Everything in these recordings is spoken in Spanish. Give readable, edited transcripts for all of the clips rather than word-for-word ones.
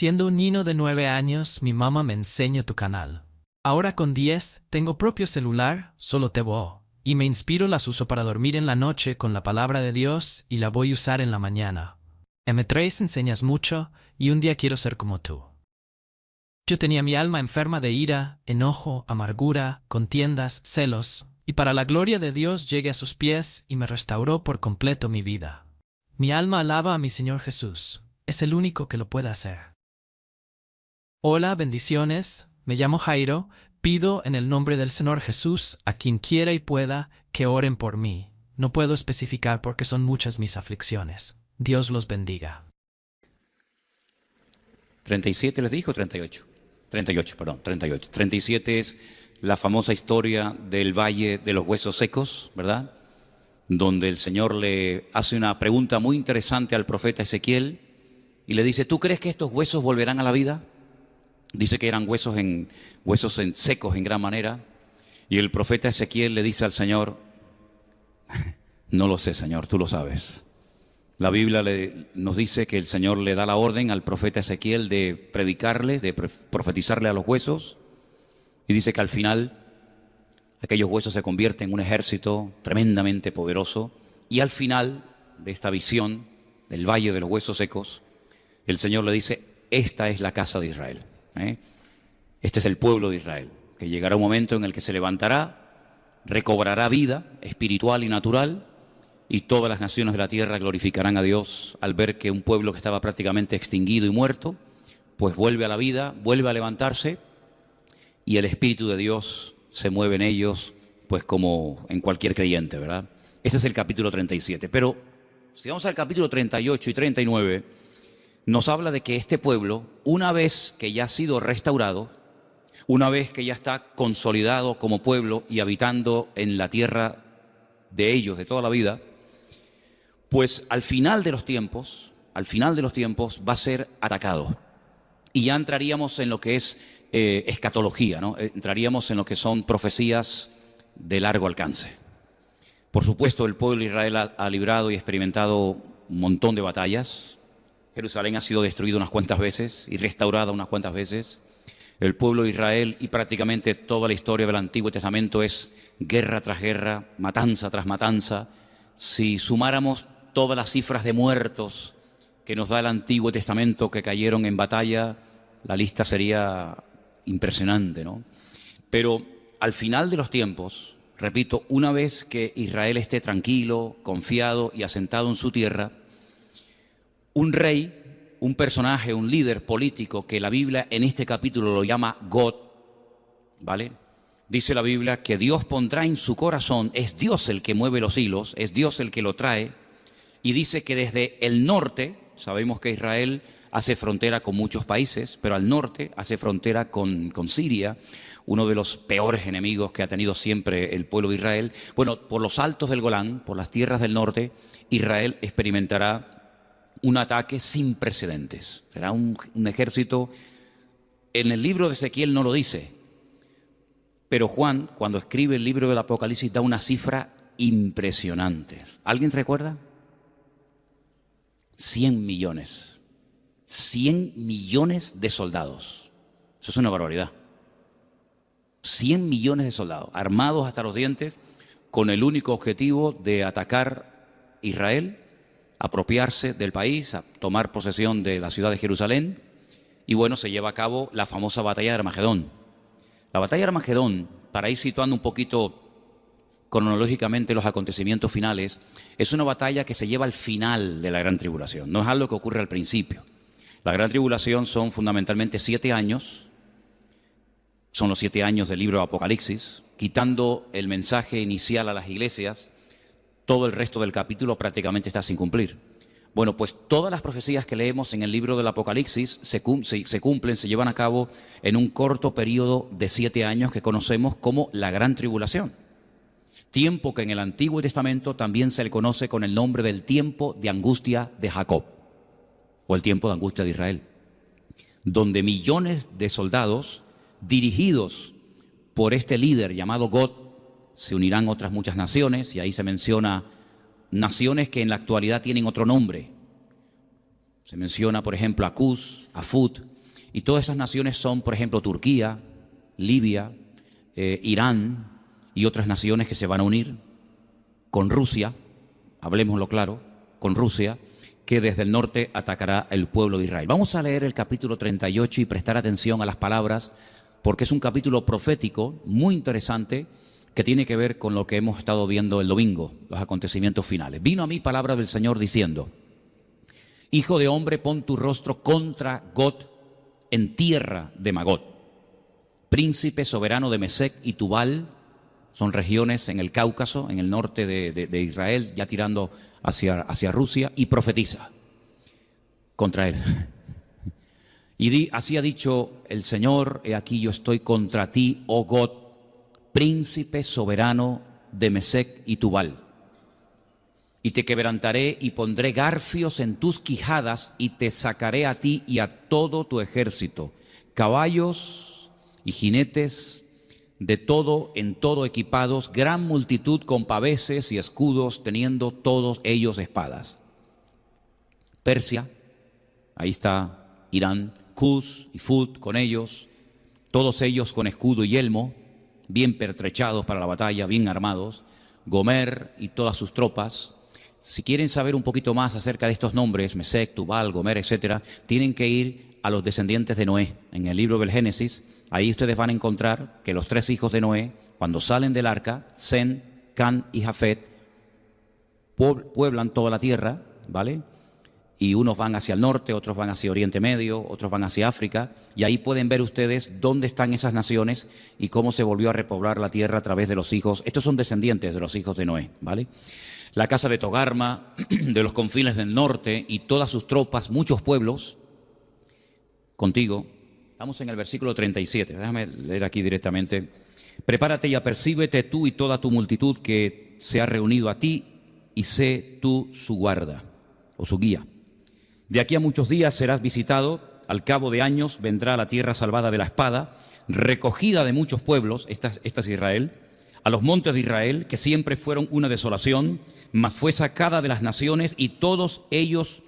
Siendo un niño de 9 años, mi mamá me enseñó tu canal. Ahora con 10, tengo propio celular, solo te veo. Y me inspiro, las uso para dormir en la noche con la palabra de Dios y la voy a usar en la mañana. M3 enseñas mucho y un día quiero ser como tú. Yo tenía mi alma enferma de ira, enojo, amargura, contiendas, celos, y para la gloria de Dios llegué a sus pies y me restauró por completo mi vida. Mi alma alaba a mi Señor Jesús. Es el único que lo puede hacer. Hola, bendiciones. Me llamo Jairo. Pido en el nombre del Señor Jesús a quien quiera y pueda que oren por mí. No puedo especificar porque son muchas mis aflicciones. Dios los bendiga. 37 les dijo, 38. 38, perdón, 38. 37 es la famosa historia del Valle de los Huesos Secos, ¿verdad? Donde el Señor le hace una pregunta muy interesante al profeta Ezequiel y le dice, ¿tú crees que estos huesos volverán a la vida? Dice que eran huesos secos en gran manera. Y el profeta Ezequiel le dice al Señor, no lo sé, Señor, tú lo sabes. La Biblia nos dice que el Señor le da la orden al profeta Ezequiel de predicarles, de profetizarle a los huesos. Y dice que al final aquellos huesos se convierten en un ejército tremendamente poderoso. Y al final de esta visión del Valle de los Huesos Secos, el Señor le dice, esta es la casa de Israel. Este es el pueblo de Israel, que llegará un momento en el que se levantará, recobrará vida espiritual y natural, y todas las naciones de la tierra glorificarán a Dios al ver que un pueblo que estaba prácticamente extinguido y muerto, pues vuelve a la vida, vuelve a levantarse, y el Espíritu de Dios se mueve en ellos, pues como en cualquier creyente, ¿verdad? Ese es el capítulo 37. Pero si vamos al capítulo 38 y 39, nos habla de que este pueblo, una vez que ya ha sido restaurado, una vez que ya está consolidado como pueblo y habitando en la tierra de ellos de toda la vida, pues al final de los tiempos va a ser atacado. Y ya entraríamos en lo que es escatología, ¿no? Entraríamos en lo que son profecías de largo alcance. Por supuesto, el pueblo de Israel ha librado y experimentado un montón de batallas. Jerusalén ha sido destruida unas cuantas veces y restaurada unas cuantas veces. El pueblo de Israel y prácticamente toda la historia del Antiguo Testamento es guerra tras guerra, matanza tras matanza. Si sumáramos todas las cifras de muertos que nos da el Antiguo Testamento que cayeron en batalla, la lista sería impresionante, ¿no? Pero al final de los tiempos, repito, una vez que Israel esté tranquilo, confiado y asentado en su tierra, un rey, un personaje, un líder político que la Biblia en este capítulo lo llama God, ¿vale? Dice la Biblia que Dios pondrá en su corazón, es Dios el que mueve los hilos, es Dios el que lo trae, y dice que desde el norte, sabemos que Israel hace frontera con muchos países, pero al norte hace frontera con Siria, uno de los peores enemigos que ha tenido siempre el pueblo de Israel. Bueno, por los altos del Golán, por las tierras del norte, Israel experimentará un ataque sin precedentes. Será un ejército. En el libro de Ezequiel no lo dice, pero Juan, cuando escribe el libro del Apocalipsis, da una cifra impresionante. ¿Alguien recuerda? 100 millones. 100 millones de soldados. Eso es una barbaridad. 100 millones de soldados, armados hasta los dientes, con el único objetivo de atacar Israel, apropiarse del país, a tomar posesión de la ciudad de Jerusalén. Y bueno, se lleva a cabo la famosa batalla de Armagedón. La batalla de Armagedón, para ir situando un poquito cronológicamente los acontecimientos finales, es una batalla que se lleva al final de la Gran Tribulación. No es algo que ocurre al principio. La Gran Tribulación son fundamentalmente 7 años, son los 7 años del libro de Apocalipsis, quitando el mensaje inicial a las iglesias. Todo el resto del capítulo prácticamente está sin cumplir. Bueno, pues todas las profecías que leemos en el libro del Apocalipsis se cumplen, se llevan a cabo en un corto periodo de 7 años que conocemos como la Gran Tribulación. Tiempo que en el Antiguo Testamento también se le conoce con el nombre del tiempo de angustia de Jacob, o el tiempo de angustia de Israel, donde millones de soldados dirigidos por este líder llamado God, se unirán otras muchas naciones, y ahí se menciona naciones que en la actualidad tienen otro nombre. Se menciona, por ejemplo, a Cus, a Fut, y todas esas naciones son, por ejemplo, Turquía, Libia, Irán y otras naciones que se van a unir con Rusia, hablemoslo claro, con Rusia, que desde el norte atacará el pueblo de Israel. Vamos a leer el capítulo 38 y prestar atención a las palabras, porque es un capítulo profético muy interesante que tiene que ver con lo que hemos estado viendo el domingo, los acontecimientos finales. Vino a mí palabra del Señor diciendo: Hijo de hombre, pon tu rostro contra Got en tierra de Magot, príncipe soberano de Mesec y Tubal. Son regiones en el Cáucaso, en el norte de Israel, ya tirando hacia Rusia, y profetiza contra él. Y así ha dicho el Señor: he aquí yo estoy contra ti, oh God, príncipe soberano de Mesec y Tubal. Y te quebrantaré y pondré garfios en tus quijadas y te sacaré a ti y a todo tu ejército, caballos y jinetes de todo en todo equipados, gran multitud con paveses y escudos, teniendo todos ellos espadas. Persia, ahí está Irán, Cus y Fut con ellos, todos ellos con escudo y yelmo, bien pertrechados para la batalla, bien armados. Gomer y todas sus tropas. Si quieren saber un poquito más acerca de estos nombres, Mesec, Tubal, Gomer, etcétera, tienen que ir a los descendientes de Noé. En el libro del Génesis, ahí ustedes van a encontrar que los 3 hijos de Noé, cuando salen del arca, Sem, Can y Jafet, pueblan toda la tierra, ¿vale? Y unos van hacia el norte, otros van hacia Oriente Medio, otros van hacia África, y ahí pueden ver ustedes dónde están esas naciones y cómo se volvió a repoblar la tierra a través de los hijos. Estos son descendientes de los hijos de Noé, ¿vale? La casa de Togarma, de los confines del norte, y todas sus tropas, muchos pueblos, contigo. Estamos en el versículo 37, déjame leer aquí directamente. Prepárate y apercíbete tú y toda tu multitud que se ha reunido a ti, y sé tú su guarda, o su guía. De aquí a muchos días serás visitado, al cabo de años vendrá a la tierra salvada de la espada, recogida de muchos pueblos, esta es Israel, a los montes de Israel, que siempre fueron una desolación, mas fue sacada de las naciones, y todos ellos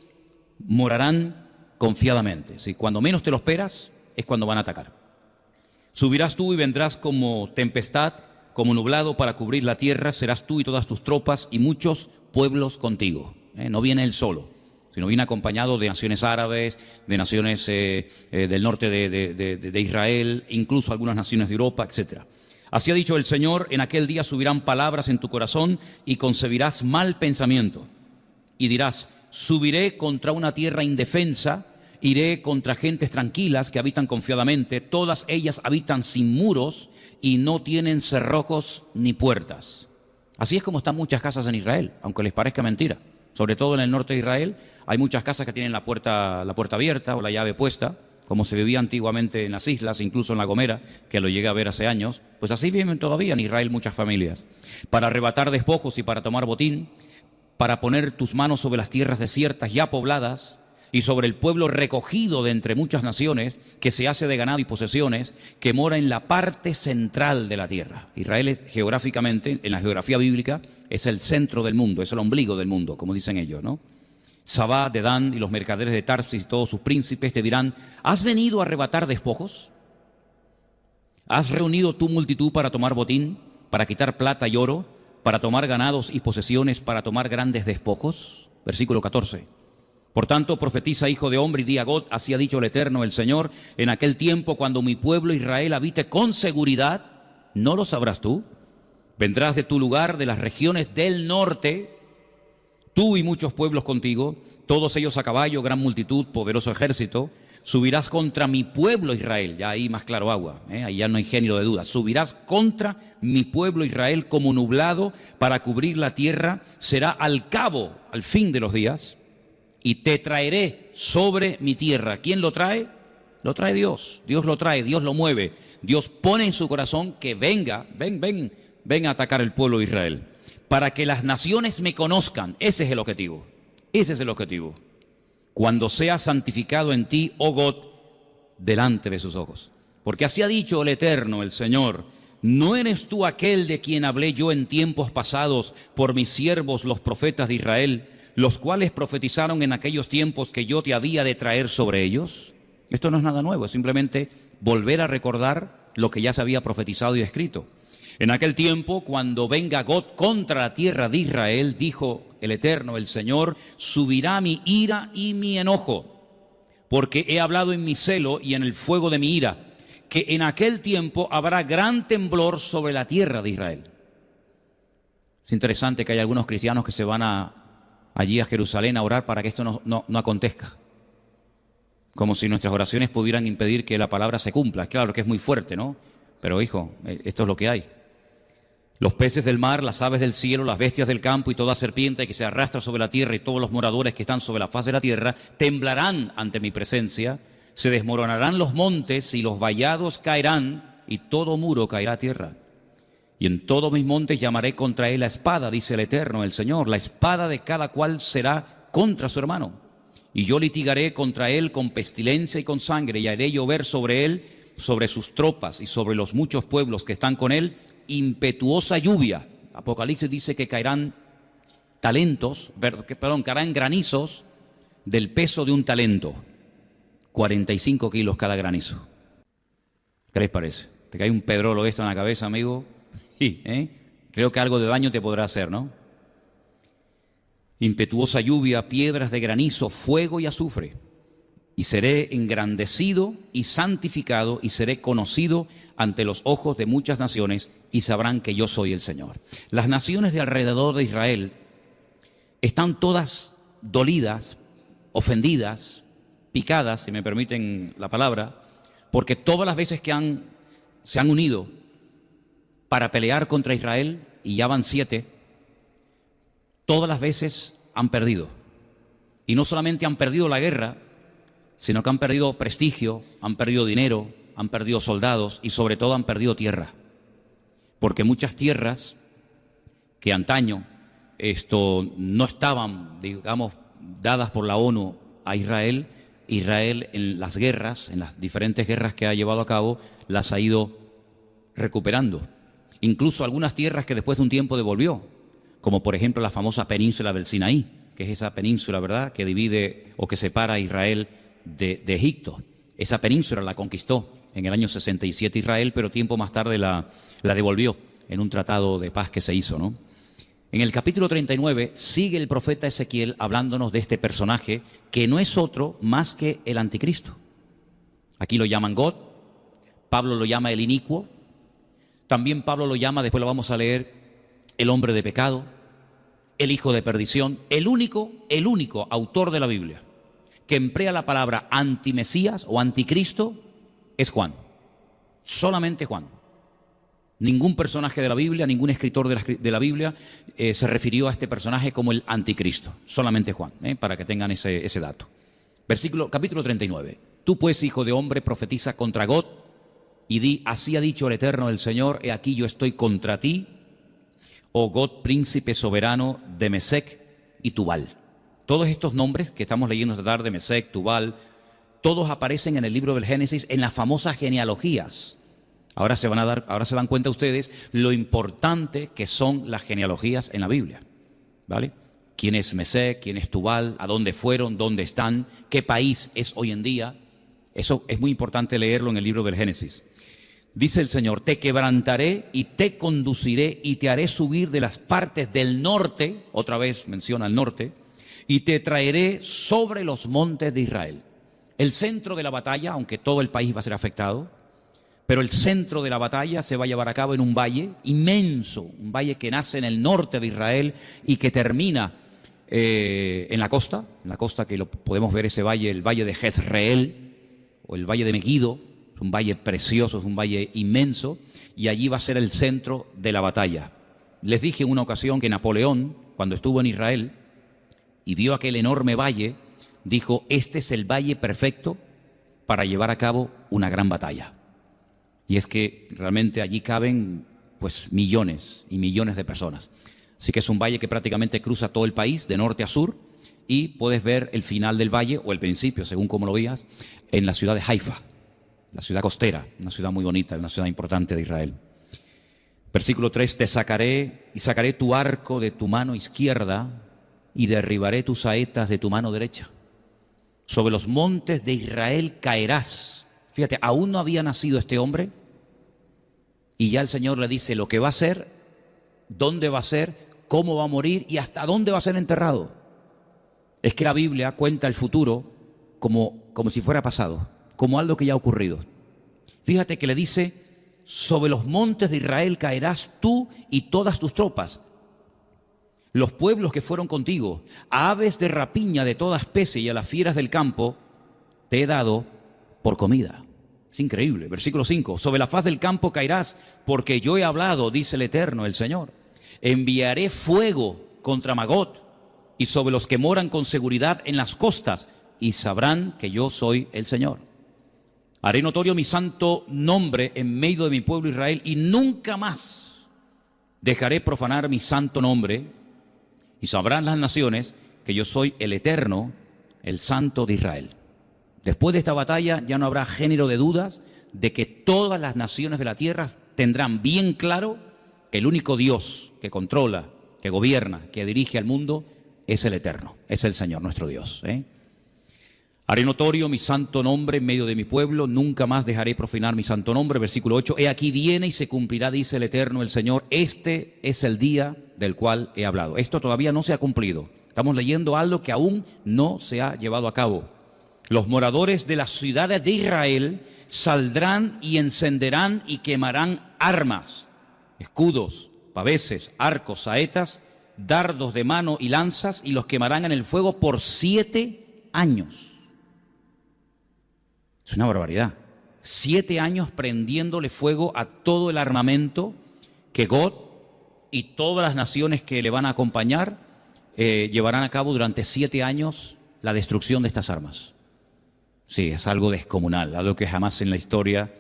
morarán confiadamente. ¿Sí? Cuando menos te lo esperas, es cuando van a atacar. Subirás tú y vendrás como tempestad, como nublado para cubrir la tierra, serás tú y todas tus tropas y muchos pueblos contigo. No viene él solo, sino viene acompañado de naciones árabes, de naciones del norte de Israel, incluso algunas naciones de Europa, etc. Así ha dicho el Señor: en aquel día subirán palabras en tu corazón y concebirás mal pensamiento. Y dirás: subiré contra una tierra indefensa, iré contra gentes tranquilas que habitan confiadamente, todas ellas habitan sin muros y no tienen cerrojos ni puertas. Así es como están muchas casas en Israel, aunque les parezca mentira. Sobre todo en el norte de Israel hay muchas casas que tienen la puerta abierta o la llave puesta, como se vivía antiguamente en las islas, incluso en La Gomera, que lo llegué a ver hace años. Pues así viven todavía en Israel muchas familias. Para arrebatar despojos y para tomar botín, para poner tus manos sobre las tierras desiertas ya pobladas y sobre el pueblo recogido de entre muchas naciones, que se hace de ganado y posesiones, que mora en la parte central de la tierra. Israel es, geográficamente, en la geografía bíblica, es el centro del mundo, es el ombligo del mundo, como dicen ellos, ¿no? Sabá, Dedán y los mercaderes de Tarsis y todos sus príncipes te dirán: ¿has venido a arrebatar despojos? ¿Has reunido tu multitud para tomar botín, para quitar plata y oro, para tomar ganados y posesiones, para tomar grandes despojos? Versículo 14. Por tanto, profetiza, hijo de hombre, y di a Gog: así ha dicho el Eterno, el Señor, en aquel tiempo cuando mi pueblo Israel habite con seguridad, ¿no lo sabrás tú? Vendrás de tu lugar, de las regiones del norte, tú y muchos pueblos contigo, todos ellos a caballo, gran multitud, poderoso ejército. Subirás contra mi pueblo Israel, ya ahí más claro agua, ahí ya no hay género de duda. Subirás contra mi pueblo Israel como nublado para cubrir la tierra, será al cabo, al fin de los días, y te traeré sobre mi tierra. ¿Quién lo trae? Lo trae Dios. Dios lo trae, Dios lo mueve. Dios pone en su corazón que venga, ven a atacar el pueblo de Israel, para que las naciones me conozcan. Ese es el objetivo. Ese es el objetivo. Cuando sea santificado en ti, oh God, delante de sus ojos. Porque así ha dicho el Eterno, el Señor: ¿no eres tú aquel de quien hablé yo en tiempos pasados por mis siervos los profetas de Israel, los cuales profetizaron en aquellos tiempos que yo te había de traer sobre ellos. Esto no es nada nuevo, es simplemente volver a recordar lo que ya se había profetizado y escrito. En aquel tiempo, cuando venga Gog contra la tierra de Israel, dijo el Eterno, el Señor, subirá mi ira y mi enojo, porque he hablado en mi celo y en el fuego de mi ira, que en aquel tiempo habrá gran temblor sobre la tierra de Israel. Es interesante que hay algunos cristianos que se van allí a Jerusalén a orar para que esto no acontezca. Como si nuestras oraciones pudieran impedir que la palabra se cumpla. Claro que es muy fuerte, ¿no? Pero hijo, esto es lo que hay. Los peces del mar, las aves del cielo, las bestias del campo y toda serpiente que se arrastra sobre la tierra y todos los moradores que están sobre la faz de la tierra temblarán ante mi presencia, se desmoronarán los montes y los vallados caerán y todo muro caerá a tierra. Y en todos mis montes llamaré contra él la espada, dice el Eterno, el Señor. La espada de cada cual será contra su hermano. Y yo litigaré contra él con pestilencia y con sangre, y haré llover sobre él, sobre sus tropas y sobre los muchos pueblos que están con él, impetuosa lluvia. Apocalipsis dice que caerán caerán granizos del peso de un talento. 45 kilos cada granizo. ¿Qué les parece? ¿Te cae un pedrolo esto en la cabeza, amigo? Sí, creo que algo de daño te podrá hacer, ¿no? Impetuosa lluvia, piedras de granizo, fuego y azufre. Y seré engrandecido y santificado y seré conocido ante los ojos de muchas naciones y sabrán que yo soy el Señor. Las naciones de alrededor de Israel están todas dolidas, ofendidas, picadas, si me permiten la palabra, porque todas las veces que se han unido para pelear contra Israel, y ya van 7, todas las veces han perdido. Y no solamente han perdido la guerra, sino que han perdido prestigio, han perdido dinero, han perdido soldados y sobre todo han perdido tierra. Porque muchas tierras que antaño no estaban, digamos, dadas por la ONU a Israel en las guerras, en las diferentes guerras que ha llevado a cabo, las ha ido recuperando. Incluso algunas tierras que después de un tiempo devolvió, como por ejemplo la famosa península del Sinaí, que es esa península, ¿verdad?, que divide o que separa a Israel de Egipto. Esa península la conquistó en el año 67 Israel, pero tiempo más tarde la devolvió en un tratado de paz que se hizo, ¿no? En el capítulo 39 sigue el profeta Ezequiel hablándonos de este personaje que no es otro más que el anticristo. Aquí lo llaman Gog, Pablo lo llama el inicuo, también Pablo lo llama, después lo vamos a leer, el hombre de pecado, el hijo de perdición. El único autor de la Biblia que emplea la palabra antimesías o anticristo es Juan. Solamente Juan. Ningún personaje de la Biblia, ningún escritor de la Biblia se refirió a este personaje como el anticristo. Solamente Juan, para que tengan ese dato. Capítulo 39. Tú pues, hijo de hombre, profetiza contra Gog y di, así ha dicho el Eterno el Señor, he aquí yo estoy contra ti, oh Gog, príncipe soberano de Mesec y Tubal. Todos estos nombres que estamos leyendo esta tarde, Mesec, Tubal, todos aparecen en el libro del Génesis en las famosas genealogías. Ahora se dan cuenta ustedes lo importante que son las genealogías en la Biblia, ¿vale? ¿Quién es Mesec? ¿Quién es Tubal? ¿A dónde fueron? ¿Dónde están? ¿Qué país es hoy en día? Eso es muy importante leerlo en el libro del Génesis. Dice el Señor, te quebrantaré y te conduciré y te haré subir de las partes del norte, otra vez menciona el norte, y te traeré sobre los montes de Israel. El centro de la batalla, aunque todo el país va a ser afectado, pero el centro de la batalla se va a llevar a cabo en un valle inmenso, un valle que nace en el norte de Israel y que termina en la costa que lo podemos ver ese valle, el valle de Jezreel o el valle de Megiddo. Es un valle precioso, es un valle inmenso y allí va a ser el centro de la batalla. Les dije en una ocasión que Napoleón, cuando estuvo en Israel y vio aquel enorme valle, dijo, este es el valle perfecto para llevar a cabo una gran batalla. Y es que realmente allí caben pues millones y millones de personas. Así que es un valle que prácticamente cruza todo el país, de norte a sur, y puedes ver el final del valle, o el principio, según como lo veas, en la ciudad de Haifa, la ciudad costera, una ciudad muy bonita, una ciudad importante de Israel. Versículo 3, te sacaré y sacaré tu arco de tu mano izquierda, y derribaré tus saetas de tu mano derecha. Sobre los montes de Israel caerás. Fíjate, aún no había nacido este hombre y ya el Señor le dice lo que va a hacer, dónde va a ser, cómo va a morir y hasta dónde va a ser enterrado. Es que la Biblia cuenta el futuro como si fuera pasado, como algo que ya ha ocurrido. Fíjate que le dice, sobre los montes de Israel caerás tú y todas tus tropas, los pueblos que fueron contigo, a aves de rapiña de toda especie y a las fieras del campo, te he dado por comida. Es increíble. Versículo 5, sobre la faz del campo caerás, porque yo he hablado, dice el Eterno, el Señor. Enviaré fuego contra Magot y sobre los que moran con seguridad en las costas, y sabrán que yo soy el Señor. Haré notorio mi santo nombre en medio de mi pueblo Israel, y nunca más dejaré profanar mi santo nombre, y sabrán las naciones que yo soy el Eterno, el Santo de Israel. Después de esta batalla ya no habrá género de dudas de que todas las naciones de la tierra tendrán bien claro que el único Dios que controla, que gobierna, que dirige al mundo es el Eterno, es el Señor nuestro Dios. Haré notorio mi santo nombre en medio de mi pueblo, nunca más dejaré profanar mi santo nombre. Versículo 8, he aquí viene y se cumplirá, dice el Eterno, el Señor, este es el día del cual he hablado. Esto todavía no se ha cumplido. Estamos leyendo algo que aún no se ha llevado a cabo. Los moradores de las ciudades de Israel saldrán y encenderán y quemarán armas, escudos, paveses, arcos, saetas, dardos de mano y lanzas, y los quemarán en el fuego por 7 años. Es una barbaridad. 7 años prendiéndole fuego a todo el armamento que Gog y todas las naciones que le van a acompañar llevarán a cabo durante 7 años la destrucción de estas armas. Sí, es algo descomunal, algo que jamás en la historia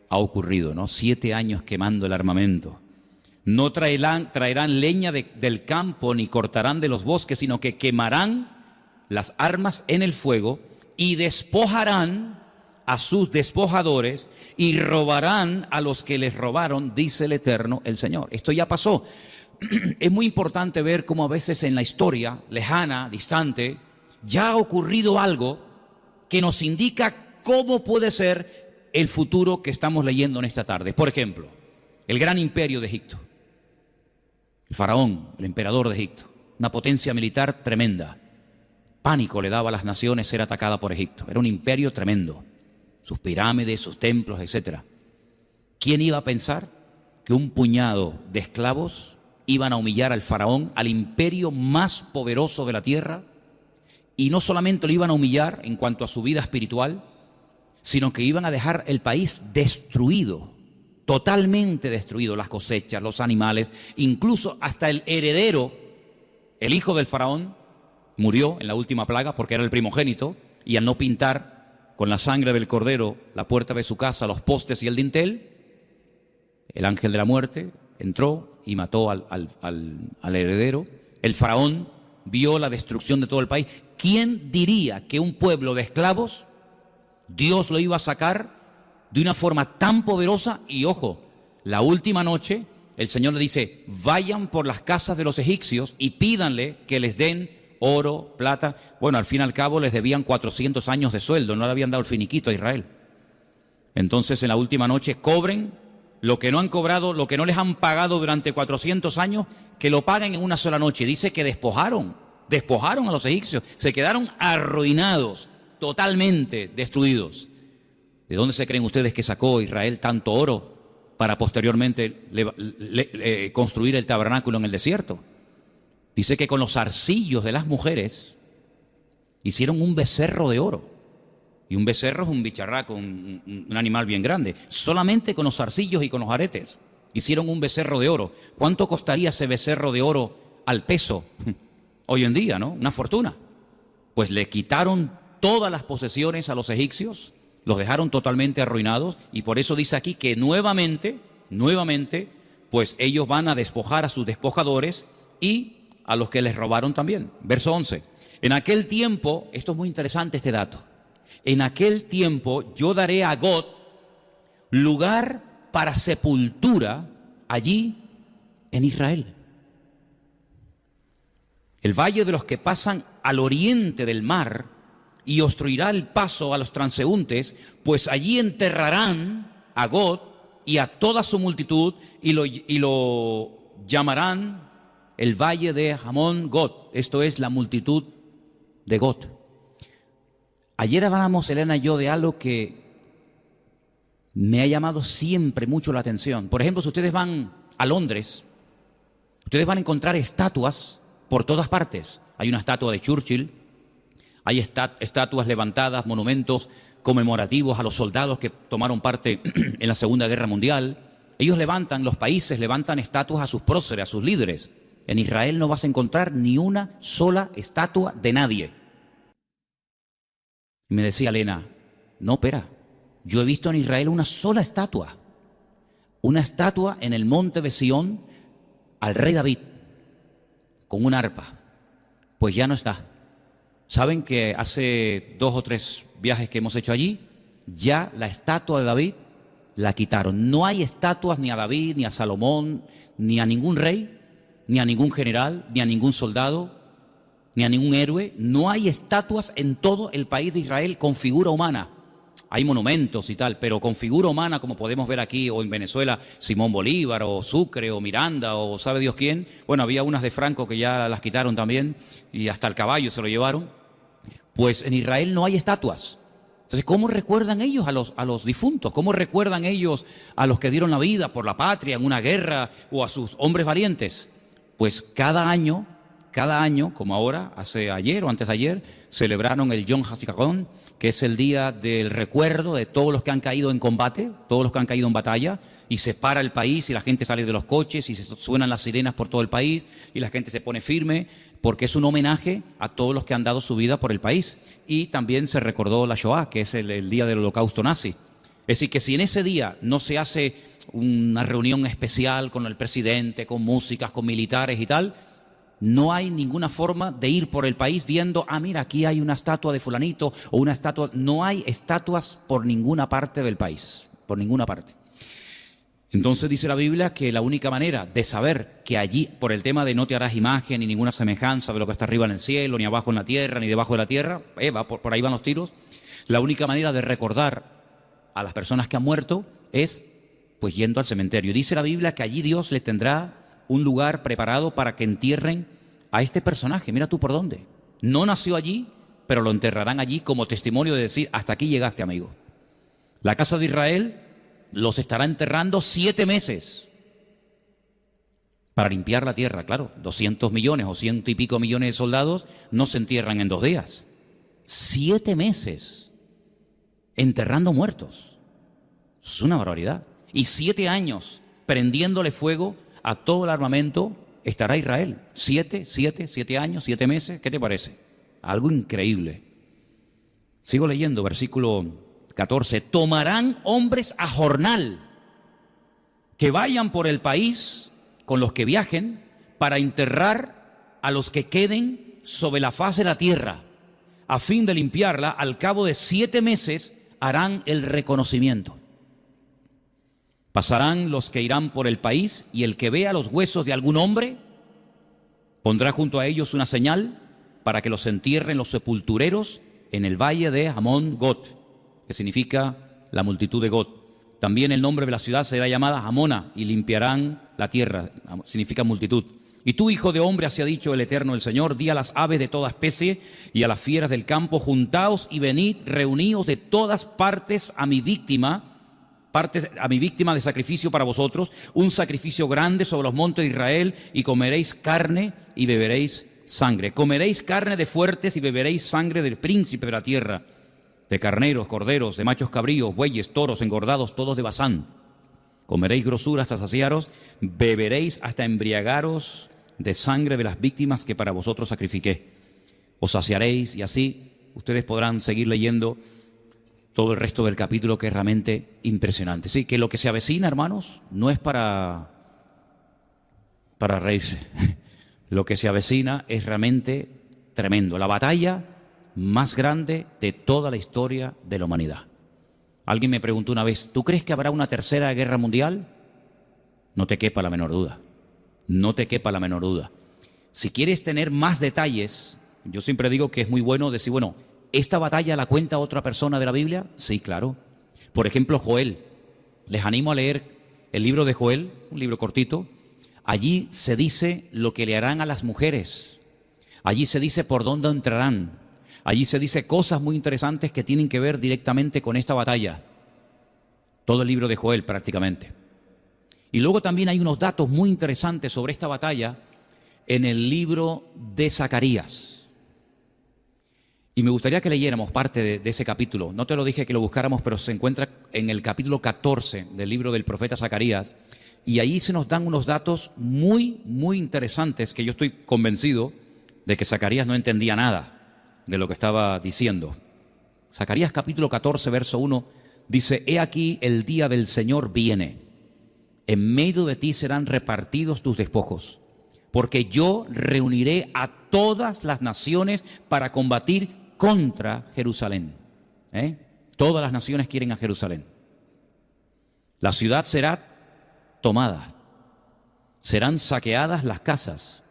ha ocurrido, ¿no? 7 años quemando el armamento. No traerán leña del campo ni cortarán de los bosques, sino que quemarán las armas en el fuego y despojarán a sus despojadores y robarán a los que les robaron, dice el Eterno, el Señor. Esto ya pasó. Es muy importante ver cómo a veces en la historia lejana, distante, ya ha ocurrido algo que nos indica cómo puede ser el futuro que estamos leyendo en esta tarde. Por ejemplo, el gran imperio de Egipto, el faraón, el emperador de Egipto, una potencia militar tremenda. Pánico le daba a las naciones ser atacada por Egipto. Era un imperio tremendo, sus pirámides, sus templos, etc. ¿Quién iba a pensar que un puñado de esclavos iban a humillar al faraón, al imperio más poderoso de la tierra? Y no solamente lo iban a humillar en cuanto a su vida espiritual, sino que iban a dejar el país destruido, totalmente destruido, las cosechas, los animales, incluso hasta el heredero, el hijo del faraón, murió en la última plaga porque era el primogénito, y al no pintar con la sangre del cordero la puerta de su casa, los postes y el dintel, el ángel de la muerte entró y mató al heredero. El faraón vio la destrucción de todo el país. ¿Quién diría que un pueblo de esclavos Dios lo iba a sacar de una forma tan poderosa? Y ojo, la última noche el Señor le dice, vayan por las casas de los egipcios y pídanle que les den oro, plata. Bueno, al fin y al cabo les debían 400 años de sueldo, no le habían dado el finiquito a Israel. Entonces en la última noche cobren lo que no han cobrado, lo que no les han pagado durante 400 años, que lo paguen en una sola noche. Dice que despojaron a los egipcios, se quedaron arruinados, totalmente destruidos. ¿De dónde se creen ustedes que sacó Israel tanto oro para posteriormente construir el tabernáculo en el desierto? Dice que con los arcillos de las mujeres hicieron un becerro de oro. Y un becerro es un bicharraco, un animal bien grande. Solamente con los arcillos y con los aretes hicieron un becerro de oro. ¿Cuánto costaría ese becerro de oro al peso? Hoy en día, ¿no? Una fortuna. Pues le quitaron todas las posesiones a los egipcios, los dejaron totalmente arruinados, y por eso dice aquí que nuevamente, pues ellos van a despojar a sus despojadores y a los que les robaron también. Verso 11. En aquel tiempo, esto es muy interesante este dato, en aquel tiempo yo daré a Gog lugar para sepultura allí en Israel. el valle de los que pasan al oriente del mar, y obstruirá el paso a los transeúntes, pues allí enterrarán a Gog y a toda su multitud, y lo llamarán el valle de Hamón Gog. Esto es la multitud de Gog. Ayer hablábamos, Elena y yo, de algo que me ha llamado siempre mucho la atención. Por ejemplo, si ustedes van a Londres, ustedes van a encontrar estatuas por todas partes. Hay una estatua de Churchill, hay estatuas levantadas, monumentos conmemorativos a los soldados que tomaron parte en la Segunda Guerra Mundial. Ellos los países levantan estatuas a sus próceres, a sus líderes. En Israel no vas a encontrar ni una sola estatua de nadie. Y me decía Elena, no, espera, yo he visto en Israel una sola estatua. Una estatua en el monte de Sión al rey David, con un arpa. Pues ya no está. ¿Saben que hace 2 o 3 viajes que hemos hecho allí, ya la estatua de David la quitaron? No hay estatuas ni a David, ni a Salomón, ni a ningún rey, ni a ningún general, ni a ningún soldado, ni a ningún héroe. No hay estatuas en todo el país de Israel con figura humana. Hay monumentos y tal, pero con figura humana, como podemos ver aquí o en Venezuela, Simón Bolívar o Sucre o Miranda o sabe Dios quién. Bueno, había unas de Franco que ya las quitaron también y hasta el caballo se lo llevaron. Pues en Israel no hay estatuas. Entonces, ¿cómo recuerdan ellos a los difuntos? ¿Cómo recuerdan ellos a los que dieron la vida por la patria en una guerra o a sus hombres valientes? Pues cada año, como ahora, hace ayer o antes de ayer, celebraron el Yom HaZikaron, que es el día del recuerdo de todos los que han caído en combate, todos los que han caído en batalla, y se para el país y la gente sale de los coches y se suenan las sirenas por todo el país y la gente se pone firme, porque es un homenaje a todos los que han dado su vida por el país. Y también se recordó la Shoah, que es el día del holocausto nazi. Es decir, que si en ese día no se hace una reunión especial con el presidente, con músicas, con militares y tal, no hay ninguna forma de ir por el país viendo, mira, aquí hay una estatua de fulanito o una estatua. No hay estatuas por ninguna parte del país, por ninguna parte. Entonces dice la Biblia que la única manera de saber que allí, por el tema de no te harás imagen ni ninguna semejanza de lo que está arriba en el cielo, ni abajo en la tierra, ni debajo de la tierra, por ahí van los tiros, la única manera de recordar a las personas que han muerto es pues yendo al cementerio. Dice la Biblia que allí Dios les tendrá un lugar preparado para que entierren a este personaje. Mira tú por dónde. No nació allí, pero lo enterrarán allí como testimonio de decir, hasta aquí llegaste, amigo. La casa de Israel los estará enterrando 7 meses para limpiar la tierra. Claro, 200 millones o 100 y pico millones de soldados no se entierran en 2 días. 7 meses enterrando muertos. Es una barbaridad. Y 7 años prendiéndole fuego a todo el armamento estará Israel. 7 años, 7 meses. ¿Qué te parece? Algo increíble. Sigo leyendo, versículo 14. Tomarán hombres a jornal que vayan por el país con los que viajen para enterrar a los que queden sobre la faz de la tierra, a fin de limpiarla. Al cabo de 7 meses harán el reconocimiento. Pasarán los que irán por el país, y el que vea los huesos de algún hombre pondrá junto a ellos una señal para que los entierren los sepultureros en el valle de Hamón Gog, que significa la multitud de Gog. También el nombre de la ciudad será llamada Hamona, y limpiarán la tierra, significa multitud. Y tú, hijo de hombre, así ha dicho el Eterno el Señor, di a las aves de toda especie y a las fieras del campo, juntaos y venid, reuníos de todas partes a mi víctima de sacrificio para vosotros, un sacrificio grande sobre los montes de Israel, y comeréis carne y beberéis sangre. Comeréis carne de fuertes y beberéis sangre del príncipe de la tierra, de carneros, corderos, de machos cabríos, bueyes, toros, engordados, todos de Basán. Comeréis grosura hasta saciaros, beberéis hasta embriagaros de sangre de las víctimas que para vosotros sacrifiqué. Os saciaréis, y así ustedes podrán seguir leyendo todo el resto del capítulo, que es realmente impresionante. Sí, que lo que se avecina, hermanos, no es para reírse. Lo que se avecina es realmente tremendo. La batalla más grande de toda la historia de la humanidad. Alguien me preguntó una vez, ¿tú crees que habrá una tercera guerra mundial? No te quepa la menor duda. No te quepa la menor duda. Si quieres tener más detalles, yo siempre digo que es muy bueno decir, bueno, ¿esta batalla la cuenta otra persona de la Biblia? Sí, claro. Por ejemplo, Joel. Les animo a leer el libro de Joel, un libro cortito. Allí se dice lo que le harán a las mujeres. Allí se dice por dónde entrarán. Allí se dice cosas muy interesantes que tienen que ver directamente con esta batalla. Todo el libro de Joel prácticamente. Y luego también hay unos datos muy interesantes sobre esta batalla en el libro de Zacarías. Y me gustaría que leyéramos parte de ese capítulo. No te lo dije que lo buscáramos, pero se encuentra en el capítulo 14 del libro del profeta Zacarías. Y ahí se nos dan unos datos muy, muy interesantes que yo estoy convencido de que Zacarías no entendía nada de lo que estaba diciendo. Zacarías capítulo 14, verso 1, dice: He aquí el día del Señor viene. En medio de ti serán repartidos tus despojos, porque yo reuniré a todas las naciones para combatir contra Jerusalén. Todas las naciones quieren a Jerusalén. La ciudad será tomada, serán saqueadas las casas,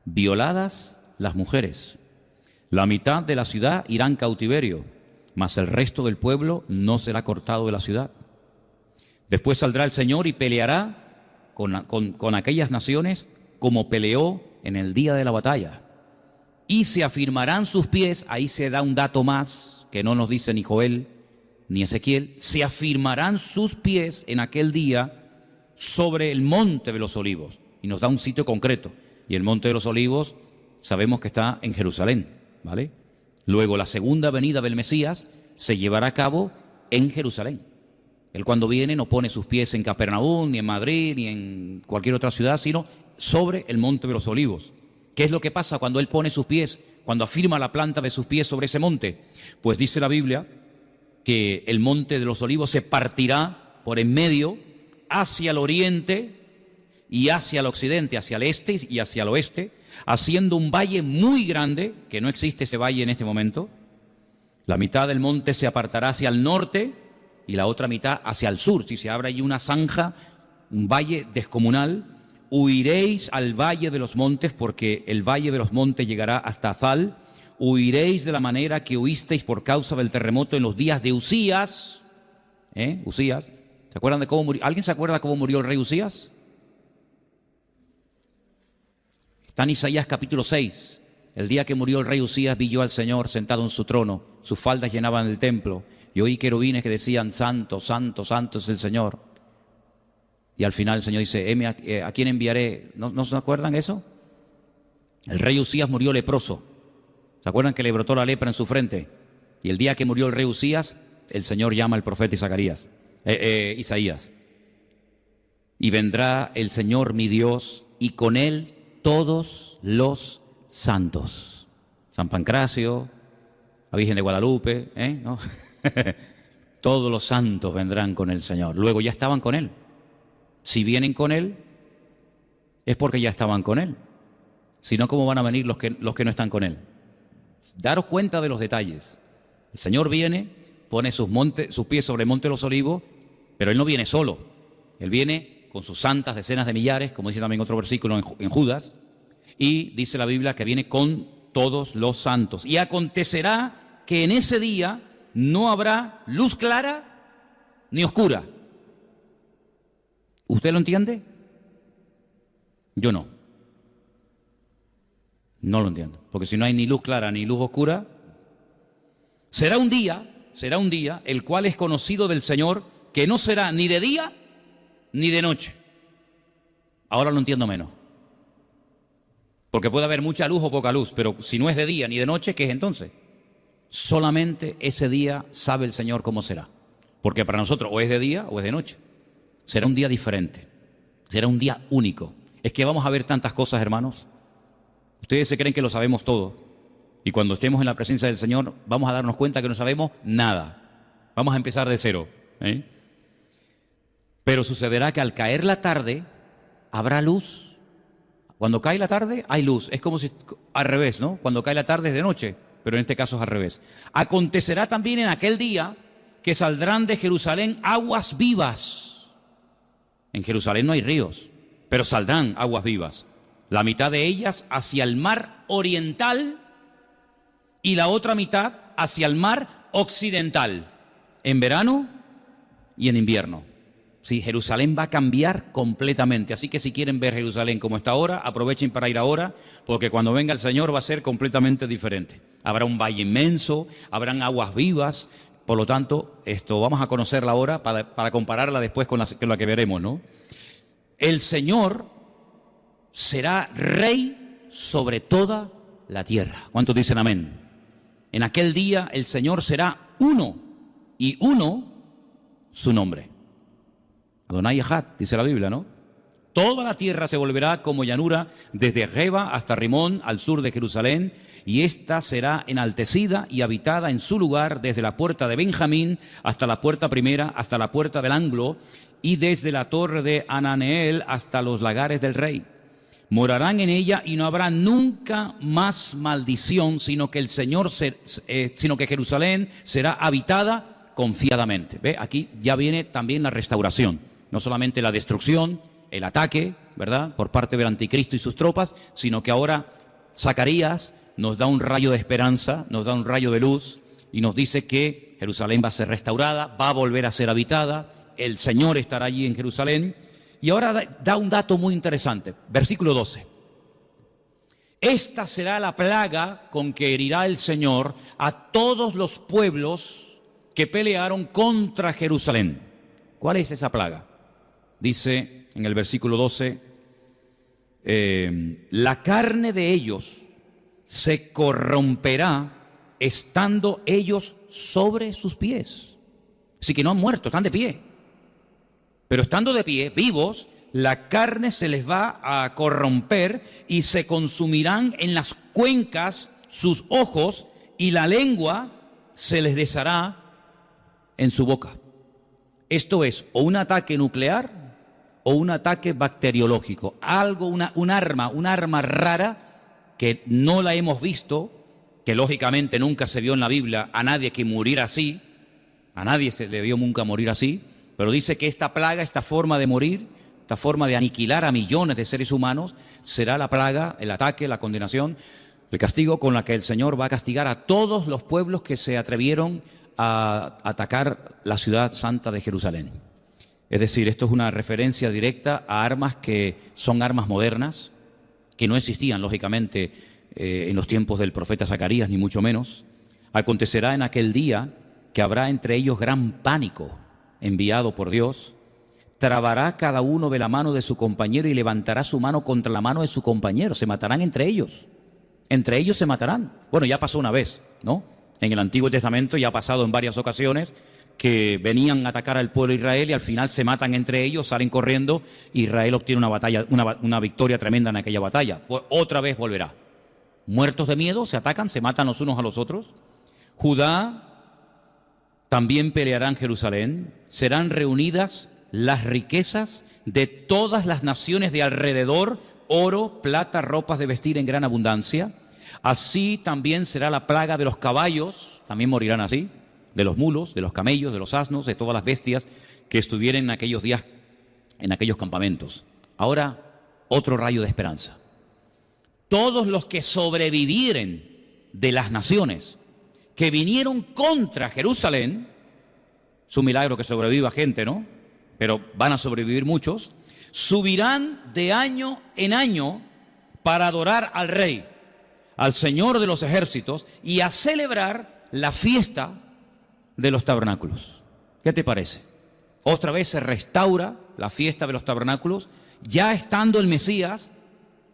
violadas las mujeres. La mitad de la ciudad irá en cautiverio, mas el resto del pueblo no será cortado de la ciudad. Después saldrá el Señor y peleará con aquellas naciones como peleó en el día de la batalla. Y se afirmarán sus pies, ahí se da un dato más que no nos dice ni Joel ni Ezequiel, se afirmarán sus pies en aquel día sobre el monte de los olivos. Y nos da un sitio concreto. Y el monte de los olivos sabemos que está en Jerusalén, ¿vale? Luego la segunda venida del Mesías se llevará a cabo en Jerusalén. Él cuando viene no pone sus pies en Capernaum, ni en Madrid, ni en cualquier otra ciudad, sino sobre el monte de los olivos. ¿Qué es lo que pasa cuando Él pone sus pies, cuando afirma la planta de sus pies sobre ese monte? Pues dice la Biblia que el monte de los olivos se partirá por en medio hacia el oriente y hacia el occidente, hacia el este y hacia el oeste, haciendo un valle muy grande, que no existe ese valle en este momento. La mitad del monte se apartará hacia el norte y la otra mitad hacia el sur. Si se abre allí una zanja, un valle descomunal, huiréis al valle de los montes, porque el valle de los montes llegará hasta Azal. Huiréis de la manera que huisteis por causa del terremoto en los días de Usías. Usías. ¿Se acuerdan de cómo murió? ¿Alguien se acuerda cómo murió el rey Usías? Está en Isaías capítulo 6. El día que murió el rey Usías, vi yo al Señor sentado en su trono. Sus faldas llenaban el templo. Y oí querubines que decían: Santo, santo, santo es el Señor. Y al final el Señor dice: ¿a quién enviaré? ¿No se acuerdan eso? El rey Usías murió leproso. ¿Se acuerdan que le brotó la lepra en su frente? Y el día que murió el rey Usías, el Señor llama al profeta Isaías. Y vendrá el Señor mi Dios, y con él todos los santos. San Pancracio, la Virgen de Guadalupe, ¿no? Todos los santos vendrán con el Señor. Luego ya estaban con Él. Si vienen con Él, es porque ya estaban con Él. Si no, ¿cómo van a venir los que no están con Él? Daros cuenta de los detalles. El Señor viene, pone sus pies sobre el monte de los olivos, pero Él no viene solo. Él viene con sus santas decenas de millares, como dice también otro versículo en Judas, y dice la Biblia que viene con todos los santos. Y acontecerá que en ese día no habrá luz clara ni oscura. ¿Usted lo entiende? Yo no. No lo entiendo. Porque si no hay ni luz clara ni luz oscura, será un día el cual es conocido del Señor, que no será ni de día ni de noche. Ahora lo entiendo menos. Porque puede haber mucha luz o poca luz, pero si no es de día ni de noche, ¿qué es entonces? Solamente ese día sabe el Señor cómo será. Porque para nosotros o es de día o es de noche. Será un día diferente. Será un día único. Es que vamos a ver tantas cosas, hermanos. Ustedes se creen que lo sabemos todo. Y cuando estemos en la presencia del Señor, vamos a darnos cuenta que no sabemos nada. Vamos a empezar de cero. Pero sucederá que al caer la tarde, habrá luz. Cuando cae la tarde, hay luz. Es como si al revés, ¿no? Cuando cae la tarde es de noche. Pero en este caso es al revés. Acontecerá también en aquel día que saldrán de Jerusalén aguas vivas. En Jerusalén no hay ríos, pero saldrán aguas vivas. la mitad de ellas hacia el mar oriental y la otra mitad hacia el mar occidental, en verano y en invierno. Sí, Jerusalén va a cambiar completamente, así que si quieren ver Jerusalén como está ahora, aprovechen para ir ahora, porque cuando venga el Señor va a ser completamente diferente. Habrá un valle inmenso, habrán aguas vivas, por lo tanto, vamos a conocerla ahora para compararla después con la que veremos, ¿no? El Señor será rey sobre toda la tierra. ¿Cuántos dicen amén? En aquel día el Señor será uno, y uno su nombre. Adonai Echad, dice la Biblia, ¿no? Toda la tierra se volverá como llanura, desde Geba hasta Rimón, al sur de Jerusalén, y ésta será enaltecida y habitada en su lugar, desde la puerta de Benjamín hasta la puerta primera, hasta la puerta del ángulo, y desde la torre de Ananeel hasta los lagares del rey. Morarán en ella y no habrá nunca más maldición, sino que Jerusalén será habitada confiadamente. ¿Ve? Aquí ya viene también la restauración, no solamente la destrucción, el ataque, ¿verdad?, por parte del anticristo y sus tropas, sino que ahora Zacarías nos da un rayo de esperanza, nos da un rayo de luz y nos dice que Jerusalén va a ser restaurada, va a volver a ser habitada, el Señor estará allí en Jerusalén. Y ahora da un dato muy interesante, versículo 12. Esta será la plaga con que herirá el Señor a todos los pueblos que pelearon contra Jerusalén. ¿Cuál es esa plaga? Dice en el versículo 12, la carne de ellos se corromperá estando ellos sobre sus pies. Así que no han muerto, están de pie. Pero estando de pie, vivos, la carne se les va a corromper y se consumirán en las cuencas sus ojos y la lengua se les deshará en su boca. Esto es o un ataque nuclear o un ataque bacteriológico. Algo, un arma rara que no la hemos visto, que lógicamente nunca se vio en la Biblia a nadie que muriera así. A nadie se le vio nunca morir así. Pero dice que esta plaga, esta forma de morir, esta forma de aniquilar a millones de seres humanos, será la plaga, el ataque, la condenación, el castigo con la que el Señor va a castigar a todos los pueblos que se atrevieron a atacar la ciudad santa de Jerusalén. Es decir, esto es una referencia directa a armas que son armas modernas, que no existían, lógicamente, en los tiempos del profeta Zacarías, ni mucho menos. Acontecerá en aquel día que habrá entre ellos gran pánico, enviado por Dios. Trabará cada uno de la mano de su compañero y levantará su mano contra la mano de su compañero. Se matarán entre ellos. Entre ellos se matarán. Bueno, ya pasó una vez, ¿no? En el Antiguo Testamento ya ha pasado en varias ocasiones que venían a atacar al pueblo de Israel y al final se matan entre ellos, salen corriendo. Israel obtiene una batalla, una victoria tremenda en aquella batalla. Pues otra vez volverá. Muertos de miedo, se atacan, se matan los unos a los otros. Judá también peleará en Jerusalén, serán reunidas las riquezas de todas las naciones de alrededor, oro, plata, ropas de vestir en gran abundancia. Así también será la plaga de los caballos, también morirán así, de los mulos, de los camellos, de los asnos, de todas las bestias que estuvieran en aquellos días, en aquellos campamentos. Ahora, otro rayo de esperanza. Todos los que sobrevivieren de las naciones que vinieron contra Jerusalén, es un milagro que sobreviva gente, ¿no? Pero van a sobrevivir muchos, subirán de año en año para adorar al Rey, al Señor de los ejércitos, y a celebrar la fiesta de los tabernáculos. ¿Qué te parece? Otra vez se restaura la fiesta de los tabernáculos, ya estando el Mesías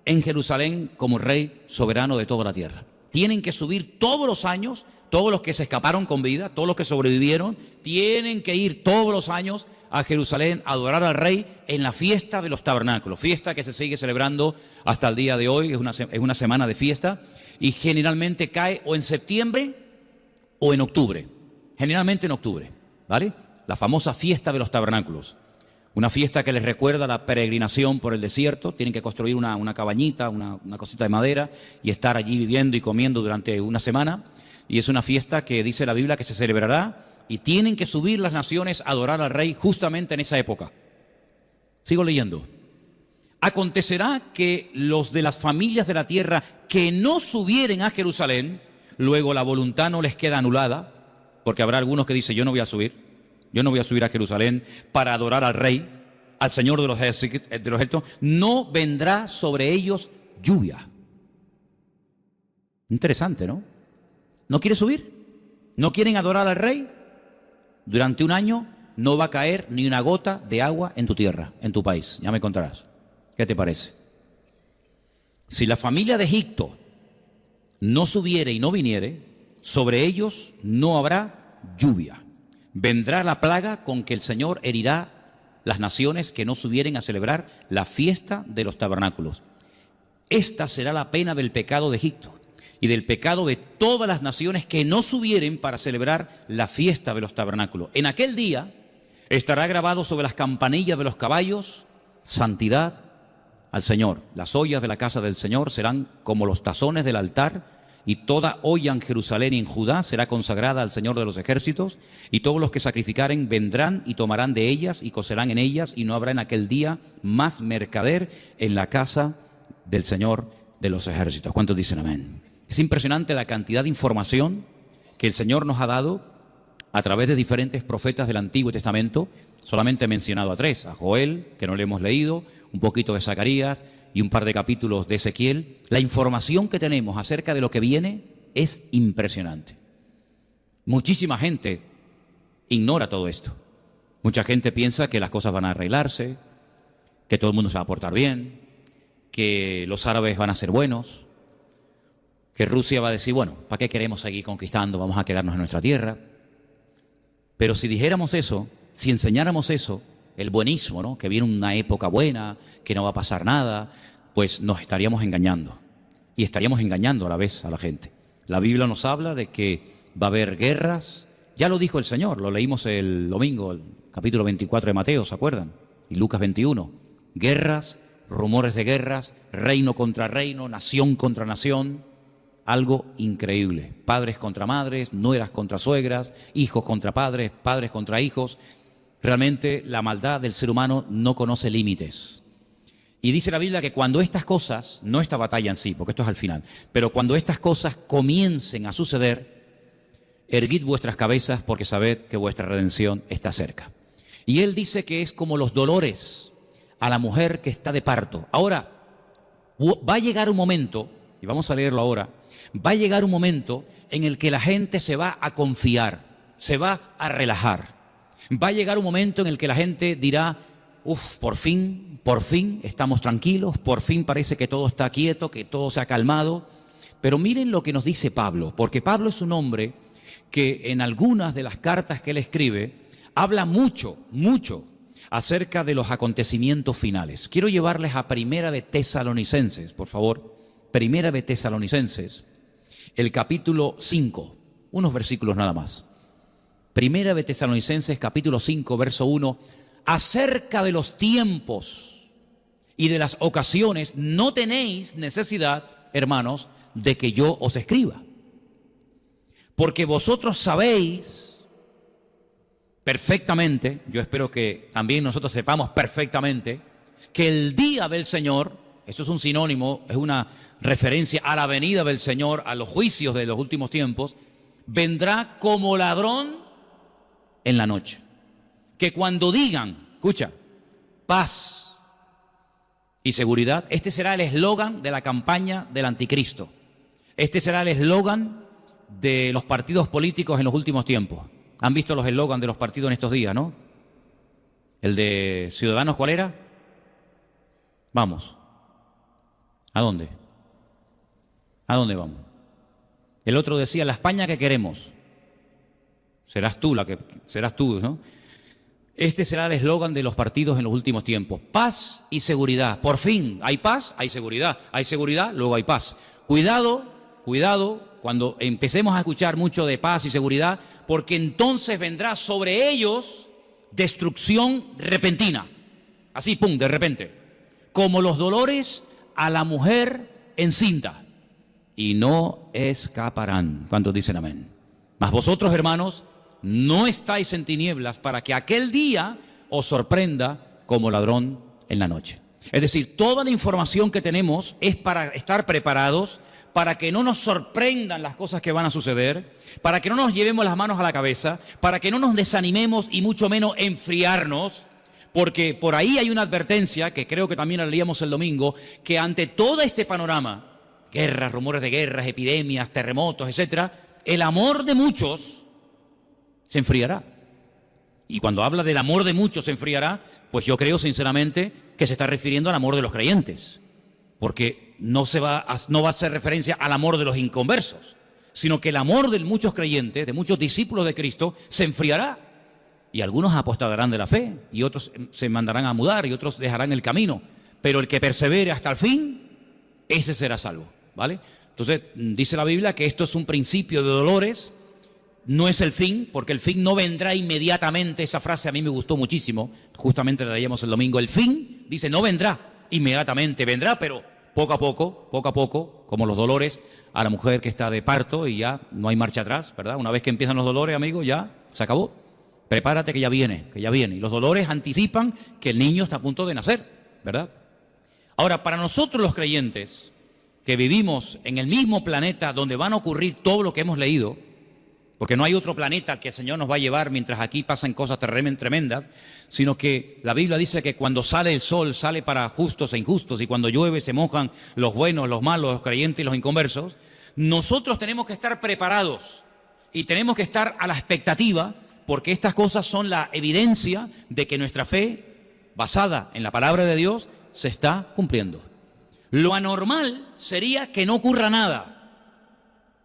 en Jerusalén como Rey soberano de toda la tierra. Tienen que subir todos los años. Todos los que se escaparon con vida, todos los que sobrevivieron, tienen que ir todos los años a Jerusalén a adorar al Rey en la fiesta de los tabernáculos, fiesta que se sigue celebrando hasta el día de hoy, es una semana de fiesta y generalmente cae o en septiembre o en octubre, generalmente en octubre, ¿vale? La famosa fiesta de los tabernáculos, una fiesta que les recuerda la peregrinación por el desierto. Tienen que construir una cabañita, una cosita de madera y estar allí viviendo y comiendo durante una semana. Y es una fiesta que dice la Biblia que se celebrará y tienen que subir las naciones a adorar al Rey justamente en esa época. Sigo leyendo. Acontecerá que los de las familias de la tierra que no subieren a Jerusalén, luego la voluntad no les queda anulada, porque habrá algunos que dicen, yo no voy a subir a Jerusalén para adorar al Rey, al Señor de los ejércitos, no vendrá sobre ellos lluvia. Interesante, ¿no? ¿No quiere subir? ¿No quieren adorar al Rey? Durante un año no va a caer ni una gota de agua en tu tierra, en tu país. Ya me contarás. ¿Qué te parece? Si la familia de Egipto no subiere y no viniere, sobre ellos no habrá lluvia. Vendrá la plaga con que el Señor herirá las naciones que no subieren a celebrar la fiesta de los tabernáculos. Esta será la pena del pecado de Egipto y del pecado de todas las naciones que no subieren para celebrar la fiesta de los tabernáculos. En aquel día estará grabado sobre las campanillas de los caballos, santidad al Señor. Las ollas de la casa del Señor serán como los tazones del altar, y toda olla en Jerusalén y en Judá será consagrada al Señor de los ejércitos, y todos los que sacrificaren vendrán y tomarán de ellas y cocerán en ellas, y no habrá en aquel día más mercader en la casa del Señor de los ejércitos. ¿Cuántos dicen amén? Es impresionante la cantidad de información que el Señor nos ha dado a través de diferentes profetas del Antiguo Testamento. Solamente he mencionado a 3, a Joel, que no le hemos leído, un poquito de Zacarías y un par de capítulos de Ezequiel. La información que tenemos acerca de lo que viene es impresionante. Muchísima gente ignora todo esto. Mucha gente piensa que las cosas van a arreglarse, que todo el mundo se va a portar bien, que los árabes van a ser buenos, que Rusia va a decir, bueno, ¿para qué queremos seguir conquistando? Vamos a quedarnos en nuestra tierra. Pero si dijéramos eso, si enseñáramos eso, el buenismo, ¿no? Que viene una época buena, que no va a pasar nada, pues nos estaríamos engañando. Y estaríamos engañando a la vez a la gente. La Biblia nos habla de que va a haber guerras. Ya lo dijo el Señor, lo leímos el domingo, el capítulo 24 de Mateo, ¿se acuerdan? Y Lucas 21. Guerras, rumores de guerras, reino contra reino, nación contra nación. Algo increíble. Padres contra madres, nueras contra suegras, hijos contra padres, padres contra hijos. Realmente la maldad del ser humano no conoce límites. Y dice la Biblia que cuando estas cosas, no esta batalla en sí, porque esto es al final, pero cuando estas cosas comiencen a suceder, erguid vuestras cabezas porque sabed que vuestra redención está cerca. Y él dice que es como los dolores a la mujer que está de parto. Ahora, va a llegar un momento, y vamos a leerlo ahora, va a llegar un momento en el que la gente se va a confiar, se va a relajar. Va a llegar un momento en el que la gente dirá, por fin estamos tranquilos, por fin parece que todo está quieto, que todo se ha calmado. Pero miren lo que nos dice Pablo, porque Pablo es un hombre que en algunas de las cartas que él escribe habla mucho acerca de los acontecimientos finales. Quiero llevarles a Primera de Tesalonicenses, por favor. Primera de Tesalonicenses, el capítulo 5, unos versículos nada más. Primera de Tesalonicenses, capítulo 5, verso 1. Acerca de los tiempos y de las ocasiones, no tenéis necesidad, hermanos, de que yo os escriba. Porque vosotros sabéis perfectamente, yo espero que también nosotros sepamos perfectamente, que el día del Señor, eso es un sinónimo, es una referencia a la venida del Señor, a los juicios de los últimos tiempos, vendrá como ladrón en la noche. Que cuando digan, escucha, paz y seguridad, este será el eslogan de la campaña del anticristo. Este será el eslogan de los partidos políticos en los últimos tiempos. ¿Han visto los eslogans de los partidos en estos días, no? El de Ciudadanos, ¿cuál era? Vamos. ¿A dónde? ¿A dónde vamos? El otro decía, la España que queremos. Serás tú, ¿no? Este será el eslogan de los partidos en los últimos tiempos. Paz y seguridad. Por fin, hay paz, hay seguridad. Hay seguridad, luego hay paz. Cuidado, cuando empecemos a escuchar mucho de paz y seguridad, porque entonces vendrá sobre ellos destrucción repentina. Así, pum, de repente. Como los dolores a la mujer encinta. Y no escaparán. ¿Cuántos dicen amén? Mas vosotros, hermanos, no estáis en tinieblas para que aquel día os sorprenda como ladrón en la noche. Es decir, toda la información que tenemos es para estar preparados, para que no nos sorprendan las cosas que van a suceder, para que no nos llevemos las manos a la cabeza, para que no nos desanimemos y mucho menos enfriarnos, porque por ahí hay una advertencia, que creo que también la leíamos el domingo, que ante todo este panorama, guerras, rumores de guerras, epidemias, terremotos, etcétera, el amor de muchos se enfriará. Y cuando habla del amor de muchos se enfriará, pues yo creo sinceramente que se está refiriendo al amor de los creyentes, porque no va a hacer referencia al amor de los inconversos, sino que el amor de muchos creyentes, de muchos discípulos de Cristo, se enfriará. Y algunos apostatarán de la fe, y otros se mandarán a mudar, y otros dejarán el camino. Pero el que persevere hasta el fin, ese será salvo, ¿vale? Entonces, dice la Biblia que esto es un principio de dolores, no es el fin, porque el fin no vendrá inmediatamente. Esa frase a mí me gustó muchísimo, justamente la leíamos el domingo. El fin, dice, no vendrá inmediatamente, vendrá, pero poco a poco, como los dolores a la mujer que está de parto y ya no hay marcha atrás, ¿verdad? Una vez que empiezan los dolores, amigo, ya se acabó. Prepárate que ya viene. Y los dolores anticipan que el niño está a punto de nacer, ¿verdad? Ahora, para nosotros los creyentes, que vivimos en el mismo planeta donde van a ocurrir todo lo que hemos leído, porque no hay otro planeta que el Señor nos va a llevar mientras aquí pasan cosas tremendas, sino que la Biblia dice que cuando sale el sol, sale para justos e injustos, y cuando llueve se mojan los buenos, los malos, los creyentes y los inconversos. Nosotros tenemos que estar preparados y tenemos que estar a la expectativa, porque estas cosas son la evidencia de que nuestra fe, basada en la palabra de Dios, se está cumpliendo. Lo anormal sería que no ocurra nada.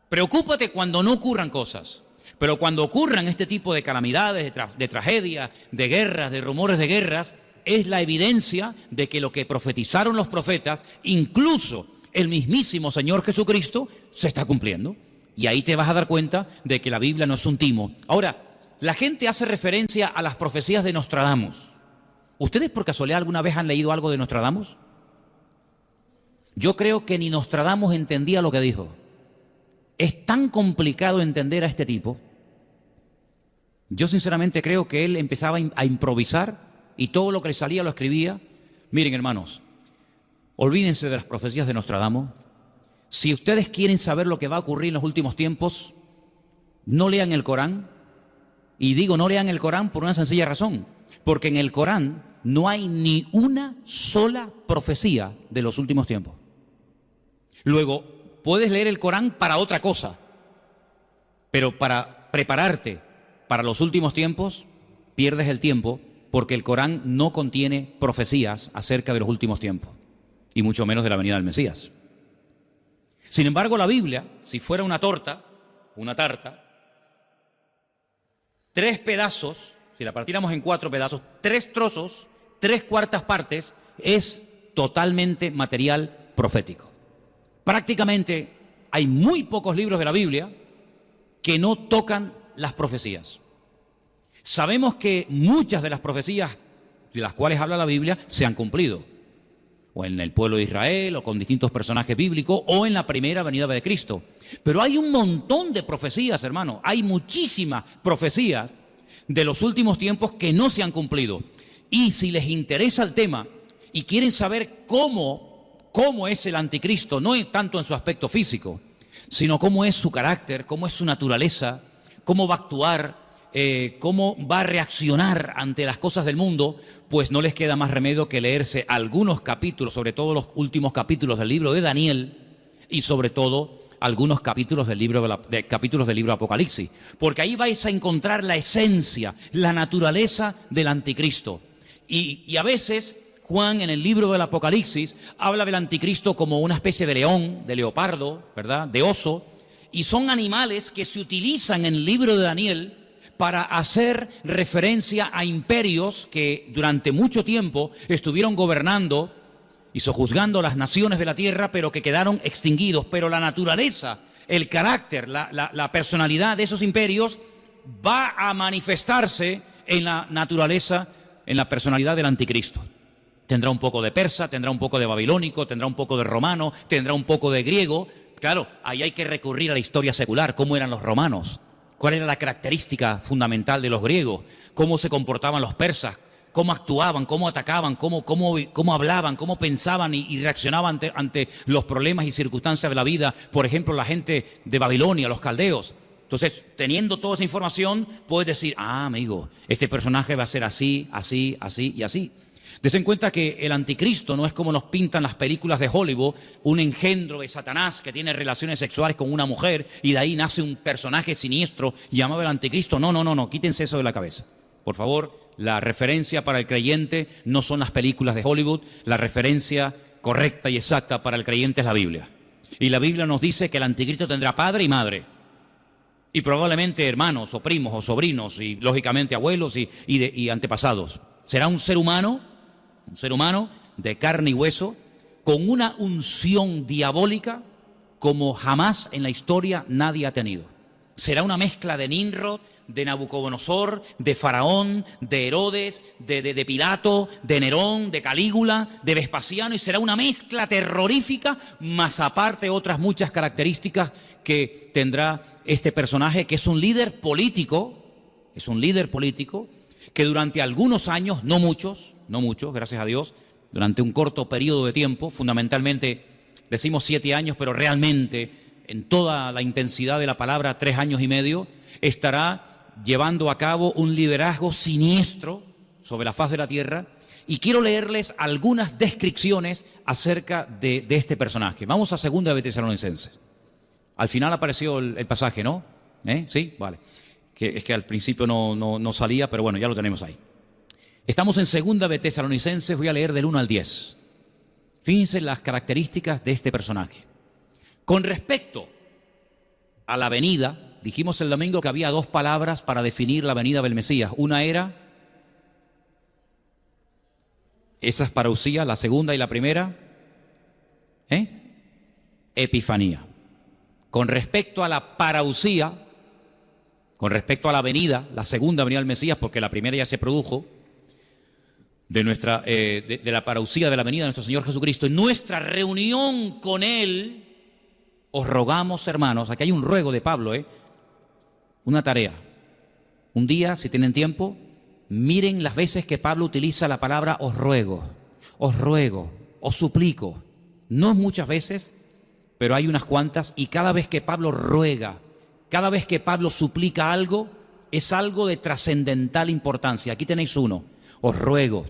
Preocúpate cuando no ocurran cosas. Pero cuando ocurran este tipo de calamidades, de tragedias, de guerras, de rumores de guerras, es la evidencia de que lo que profetizaron los profetas, incluso el mismísimo Señor Jesucristo, se está cumpliendo. Y ahí te vas a dar cuenta de que la Biblia no es un timo. Ahora, la gente hace referencia a las profecías de Nostradamus. ¿Ustedes por casualidad alguna vez han leído algo de Nostradamus? Yo creo que ni Nostradamus entendía lo que dijo. Es tan complicado entender a este tipo. Yo sinceramente creo que él empezaba a improvisar y todo lo que le salía lo escribía. Miren, hermanos, olvídense de las profecías de Nostradamus. Si ustedes quieren saber lo que va a ocurrir en los últimos tiempos, no lean el Corán. Y digo, no lean el Corán por una sencilla razón, porque en el Corán no hay ni una sola profecía de los últimos tiempos. Luego, puedes leer el Corán para otra cosa, pero para prepararte para los últimos tiempos, pierdes el tiempo, porque el Corán no contiene profecías acerca de los últimos tiempos, y mucho menos de la venida del Mesías. Sin embargo, la Biblia, si fuera una torta, una tarta, 3 pedazos, si la partiéramos en 4 pedazos, 3 trozos, 3/4 partes, es totalmente material profético. Prácticamente hay muy pocos libros de la Biblia que no tocan las profecías. Sabemos que muchas de las profecías de las cuales habla la Biblia se han cumplido, o en el pueblo de Israel, o con distintos personajes bíblicos, o en la primera venida de Cristo. Pero hay un montón de profecías, hermano. Hay muchísimas profecías de los últimos tiempos que no se han cumplido. Y si les interesa el tema y quieren saber cómo es el anticristo, no tanto en su aspecto físico, sino cómo es su carácter, cómo es su naturaleza, cómo va a actuar, cómo va a reaccionar ante las cosas del mundo, pues no les queda más remedio que leerse algunos capítulos, sobre todo los últimos capítulos del libro de Daniel, y sobre todo algunos capítulos del libro de Apocalipsis, porque ahí vais a encontrar la esencia, la naturaleza del anticristo. Y a veces Juan en el libro del Apocalipsis habla del anticristo como una especie de león, de leopardo, ¿verdad?, de oso, y son animales que se utilizan en el libro de Daniel para hacer referencia a imperios que durante mucho tiempo estuvieron gobernando y sojuzgando las naciones de la tierra, pero que quedaron extinguidos. Pero la naturaleza, el carácter, la personalidad de esos imperios va a manifestarse en la naturaleza, en la personalidad del anticristo. Tendrá un poco de persa, tendrá un poco de babilónico, tendrá un poco de romano, tendrá un poco de griego. Claro, ahí hay que recurrir a la historia secular. ¿Cómo eran los romanos? ¿Cuál era la característica fundamental de los griegos? ¿Cómo se comportaban los persas? cómo actuaban, cómo atacaban, cómo hablaban, cómo pensaban y reaccionaban ante los problemas y circunstancias de la vida. Por ejemplo, la gente de Babilonia, los caldeos. Entonces, teniendo toda esa información, puedes decir, amigo, este personaje va a ser así, así, así y así. Desen cuenta que el anticristo no es como nos pintan las películas de Hollywood, un engendro de Satanás que tiene relaciones sexuales con una mujer y de ahí nace un personaje siniestro llamado el anticristo. No, quítense eso de la cabeza. Por favor, la referencia para el creyente no son las películas de Hollywood, la referencia correcta y exacta para el creyente es la Biblia. Y la Biblia nos dice que el anticristo tendrá padre y madre. Y probablemente hermanos o primos o sobrinos y lógicamente abuelos y antepasados. Será un ser humano de carne y hueso, con una unción diabólica como jamás en la historia nadie ha tenido. Será una mezcla de Nimrod, de Nabucodonosor, de Faraón, de Herodes, de Pilato, de Nerón, de Calígula, de Vespasiano, y será una mezcla terrorífica, más aparte otras muchas características que tendrá este personaje, que es un líder político, que durante algunos años, no muchos, gracias a Dios, durante un corto periodo de tiempo, fundamentalmente decimos 7 años, pero realmente en toda la intensidad de la palabra 3 años y medio, estará llevando a cabo un liderazgo siniestro sobre la faz de la tierra. Y quiero leerles algunas descripciones acerca de este personaje. Vamos a 2 de Tesalonicenses. Al final apareció el pasaje, ¿no? ¿Sí? Vale. Es que al principio no salía, pero bueno, ya lo tenemos ahí. Estamos en 2 de Tesalonicenses, voy a leer del 1 al 10. Fíjense las características de este personaje. Con respecto a la venida, dijimos el domingo que había 2 palabras para definir la venida del Mesías. Una era, esa es parousia, la segunda y la primera, epifanía. Con respecto a la parousia, con respecto a la venida, la segunda venida del Mesías, porque la primera ya se produjo, de la parousia de la venida de nuestro Señor Jesucristo, en nuestra reunión con Él, os rogamos, hermanos, aquí hay un ruego de Pablo, una tarea. Un día, si tienen tiempo, miren las veces que Pablo utiliza la palabra os ruego, os suplico. No es muchas veces, pero hay unas cuantas, y cada vez que Pablo ruega, cada vez que Pablo suplica algo, es algo de trascendental importancia. Aquí tenéis uno, os ruego.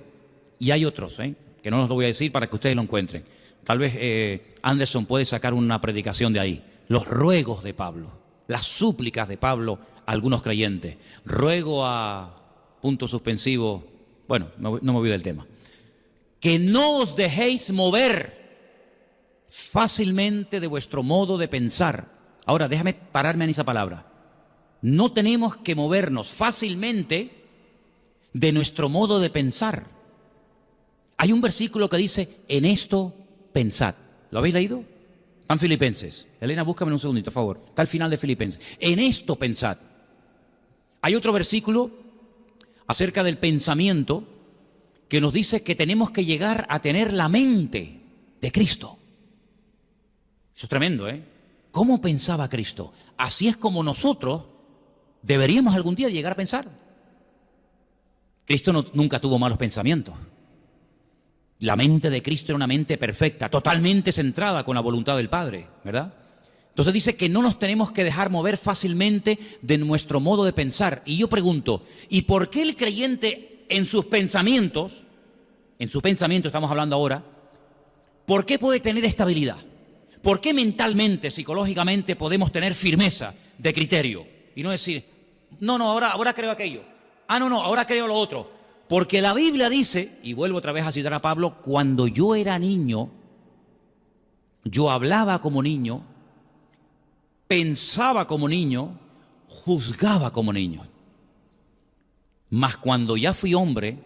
Y hay otros, que no os lo voy a decir para que ustedes lo encuentren. Tal vez Anderson puede sacar una predicación de ahí. Los ruegos de Pablo, las súplicas de Pablo a algunos creyentes. Ruego a, punto suspensivo, bueno, no me voy del tema. Que no os dejéis mover fácilmente de vuestro modo de pensar. Ahora, déjame pararme en esa palabra. No tenemos que movernos fácilmente de nuestro modo de pensar. Hay un versículo que dice, en esto pensad. ¿Lo habéis leído? Están Filipenses. Elena, búscame un segundito, por favor. Está al final de Filipenses. En esto pensad. Hay otro versículo acerca del pensamiento que nos dice que tenemos que llegar a tener la mente de Cristo. Eso es tremendo, ¿Cómo pensaba Cristo? Así es como nosotros deberíamos algún día llegar a pensar. Cristo nunca tuvo malos pensamientos. La mente de Cristo era una mente perfecta, totalmente centrada con la voluntad del Padre, ¿verdad? Entonces dice que no nos tenemos que dejar mover fácilmente de nuestro modo de pensar. Y yo pregunto, ¿y por qué el creyente en sus pensamientos estamos hablando ahora, por qué puede tener estabilidad? ¿Por qué mentalmente, psicológicamente podemos tener firmeza de criterio? Y no decir, ahora creo aquello. Ahora creo lo otro. Porque la Biblia dice, y vuelvo otra vez a citar a Pablo, cuando yo era niño, yo hablaba como niño, pensaba como niño, juzgaba como niño. Mas cuando ya fui hombre,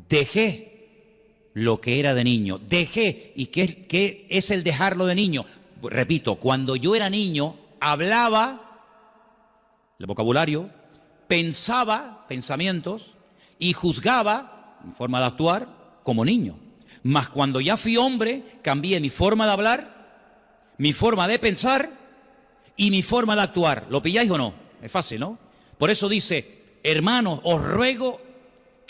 dejé lo que era de niño. Dejé. ¿Y qué es el dejarlo de niño? Repito, cuando yo era niño, hablaba, el vocabulario, pensaba, pensamientos, y juzgaba, mi forma de actuar, como niño. Mas cuando ya fui hombre, cambié mi forma de hablar, mi forma de pensar y mi forma de actuar. ¿Lo pilláis o no? Es fácil, ¿no? Por eso dice, hermanos, os ruego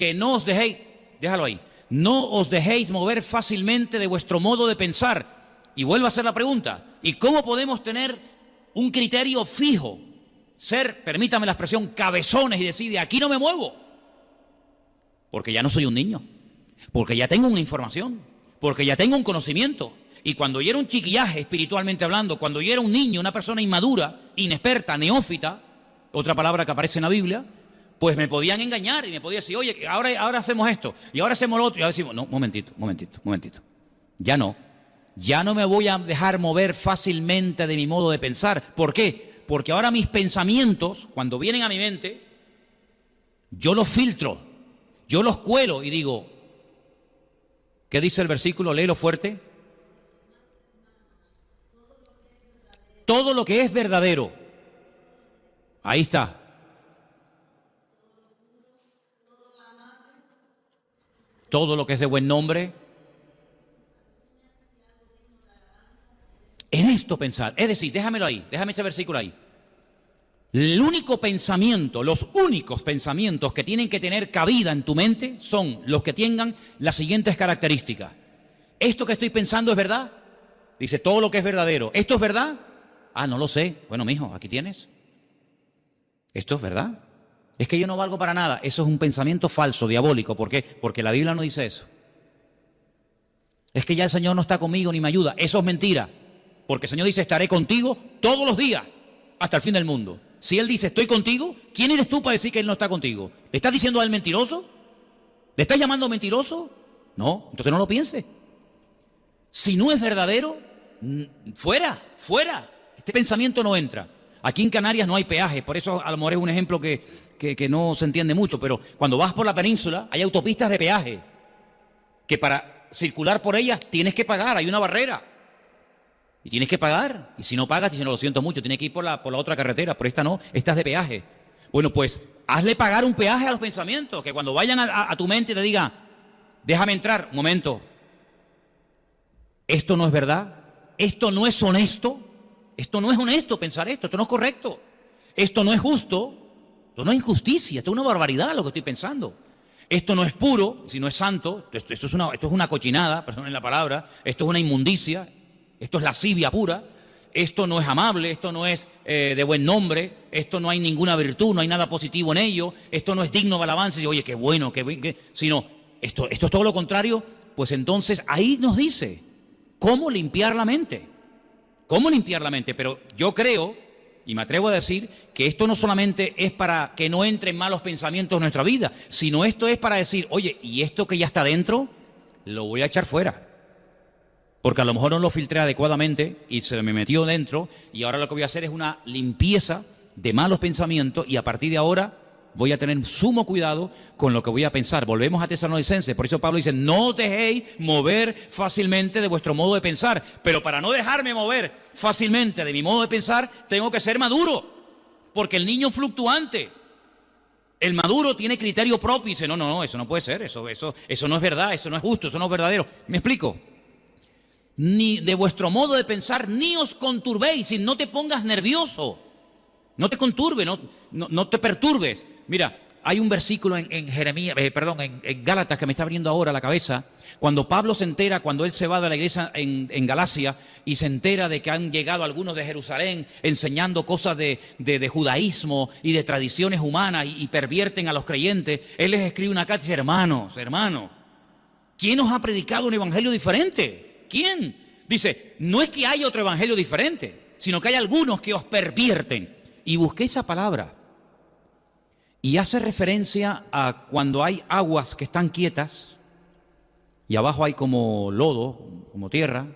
que no os dejéis, déjalo ahí, no os dejéis mover fácilmente de vuestro modo de pensar. Y vuelvo a hacer la pregunta, ¿y cómo podemos tener un criterio fijo? Ser, permítame la expresión, cabezones y decir, de aquí no me muevo. Porque ya no soy un niño, porque ya tengo una información, porque ya tengo un conocimiento. Y cuando yo era un chiquillaje, espiritualmente hablando, cuando yo era un niño, una persona inmadura, inexperta, neófita, otra palabra que aparece en la Biblia, pues me podían engañar y me podían decir, oye, ahora hacemos esto, y ahora hacemos lo otro, y ahora decimos, no, momentito. Ya no me voy a dejar mover fácilmente de mi modo de pensar. ¿Por qué? Porque ahora mis pensamientos, cuando vienen a mi mente, yo los filtro, yo los cuelo y digo, ¿qué dice el versículo? Léelo fuerte. Todo lo que es verdadero. Ahí está. Todo lo que es de buen nombre. En esto pensar. Es decir, déjamelo ahí, déjame ese versículo ahí. El único pensamiento, los únicos pensamientos que tienen que tener cabida en tu mente son los que tengan las siguientes características. ¿Esto que estoy pensando es verdad? Dice, todo lo que es verdadero. ¿Esto es verdad? Ah, no lo sé. Bueno, mijo, aquí tienes. ¿Esto es verdad? Es que yo no valgo para nada. Eso es un pensamiento falso, diabólico. ¿Por qué? Porque la Biblia no dice eso. Es que ya el Señor no está conmigo ni me ayuda. Eso es mentira. Porque el Señor dice, estaré contigo todos los días, hasta el fin del mundo. Si Él dice, estoy contigo, ¿quién eres tú para decir que Él no está contigo? ¿Le estás diciendo a Él mentiroso? ¿Le estás llamando mentiroso? No, entonces no lo piense. Si no es verdadero, fuera. Este pensamiento no entra. Aquí en Canarias no hay peajes, por eso a lo mejor es un ejemplo que no se entiende mucho, pero cuando vas por la península hay autopistas de peaje, que para circular por ellas tienes que pagar, hay una barrera. Y tienes que pagar, y si no pagas, dices, no, lo siento mucho, tienes que ir por la otra carretera, por esta no, esta es de peaje. Bueno, pues hazle pagar un peaje a los pensamientos, que cuando vayan a tu mente te diga, déjame entrar, un momento, esto no es verdad, esto no es honesto, esto no es honesto pensar esto no es correcto, esto no es justo, esto no es injusticia, esto es una barbaridad lo que estoy pensando. Esto no es puro, si no es santo, esto es una cochinada, perdonen la palabra, esto es una inmundicia. Esto es lascivia pura, esto no es amable, esto no es de buen nombre, esto no hay ninguna virtud, no hay nada positivo en ello, esto no es digno de alabanza, y oye, qué bueno, sino esto es todo lo contrario. Pues entonces ahí nos dice cómo limpiar la mente, pero yo creo, y me atrevo a decir, que esto no solamente es para que no entren malos pensamientos en nuestra vida, sino esto es para decir, oye, y esto que ya está dentro, lo voy a echar fuera. Porque a lo mejor no lo filtré adecuadamente y se me metió dentro, y ahora lo que voy a hacer es una limpieza de malos pensamientos, y a partir de ahora voy a tener sumo cuidado con lo que voy a pensar. Volvemos a Tesalonicenses, por eso Pablo dice, no os dejéis mover fácilmente de vuestro modo de pensar. Pero para no dejarme mover fácilmente de mi modo de pensar, tengo que ser maduro, porque el niño fluctuante, el maduro tiene criterio propio y dice, no, eso no puede ser, eso no es verdad, eso no es justo, eso no es verdadero. ¿Me explico? Ni de vuestro modo de pensar, ni os conturbéis, y no te pongas nervioso, no te conturbes, no te perturbes. Mira, hay un versículo en Gálatas que me está abriendo ahora la cabeza, cuando Pablo se entera, cuando él se va de la iglesia en Galacia y se entera de que han llegado algunos de Jerusalén enseñando cosas de judaísmo y de tradiciones humanas y pervierten a los creyentes, él les escribe una carta y dice, hermanos, ¿quién os ha predicado un evangelio diferente? ¿Quién? Dice, no es que haya otro evangelio diferente, sino que hay algunos que os pervierten. Y busqué esa palabra. Y hace referencia a cuando hay aguas que están quietas y abajo hay como lodo, como tierra,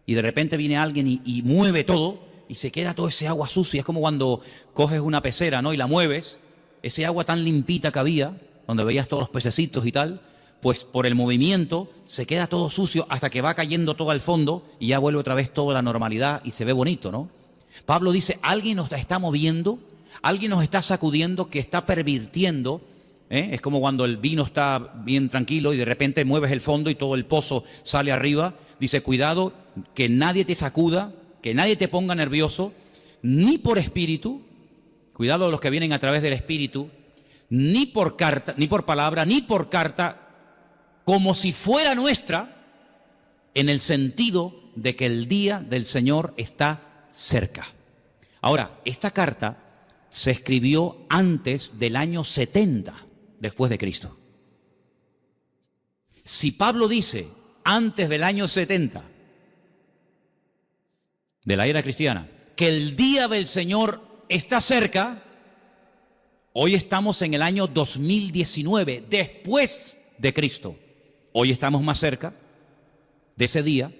y de repente viene alguien y mueve todo y se queda todo ese agua sucia. Es como cuando coges una pecera, ¿no? Y la mueves, ese agua tan limpita que había, donde veías todos los pececitos y tal, pues por el movimiento se queda todo sucio hasta que va cayendo todo al fondo y ya vuelve otra vez toda la normalidad y se ve bonito, ¿no? Pablo dice, alguien nos está moviendo, alguien nos está sacudiendo, que está pervirtiendo, Es como cuando el vino está bien tranquilo y de repente mueves el fondo y todo el pozo sale arriba. Dice, cuidado, que nadie te sacuda, que nadie te ponga nervioso, ni por espíritu, cuidado los que vienen a través del espíritu, ni por carta, ni por palabra, ni por carta, como si fuera nuestra, en el sentido de que el día del Señor está cerca. Ahora, esta carta se escribió antes del año 70 después de Cristo. Si Pablo dice antes del año 70 de la era cristiana que el día del Señor está cerca, hoy estamos en el año 2019 después de Cristo. Hoy estamos más cerca de ese día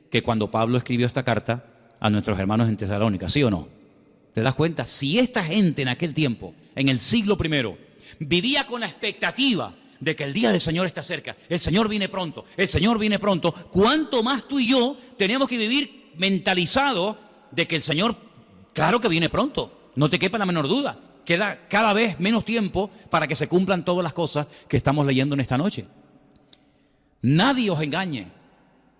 que cuando Pablo escribió esta carta a nuestros hermanos en Tesalónica, ¿sí o no? ¿Te das cuenta? Si esta gente en aquel tiempo, en el siglo I, vivía con la expectativa de que el día del Señor está cerca, el Señor viene pronto, el Señor viene pronto, ¿cuánto más tú y yo tenemos que vivir mentalizados de que el Señor, claro que viene pronto? No te quepa la menor duda. Queda cada vez menos tiempo para que se cumplan todas las cosas que estamos leyendo en esta noche. Nadie os engañe,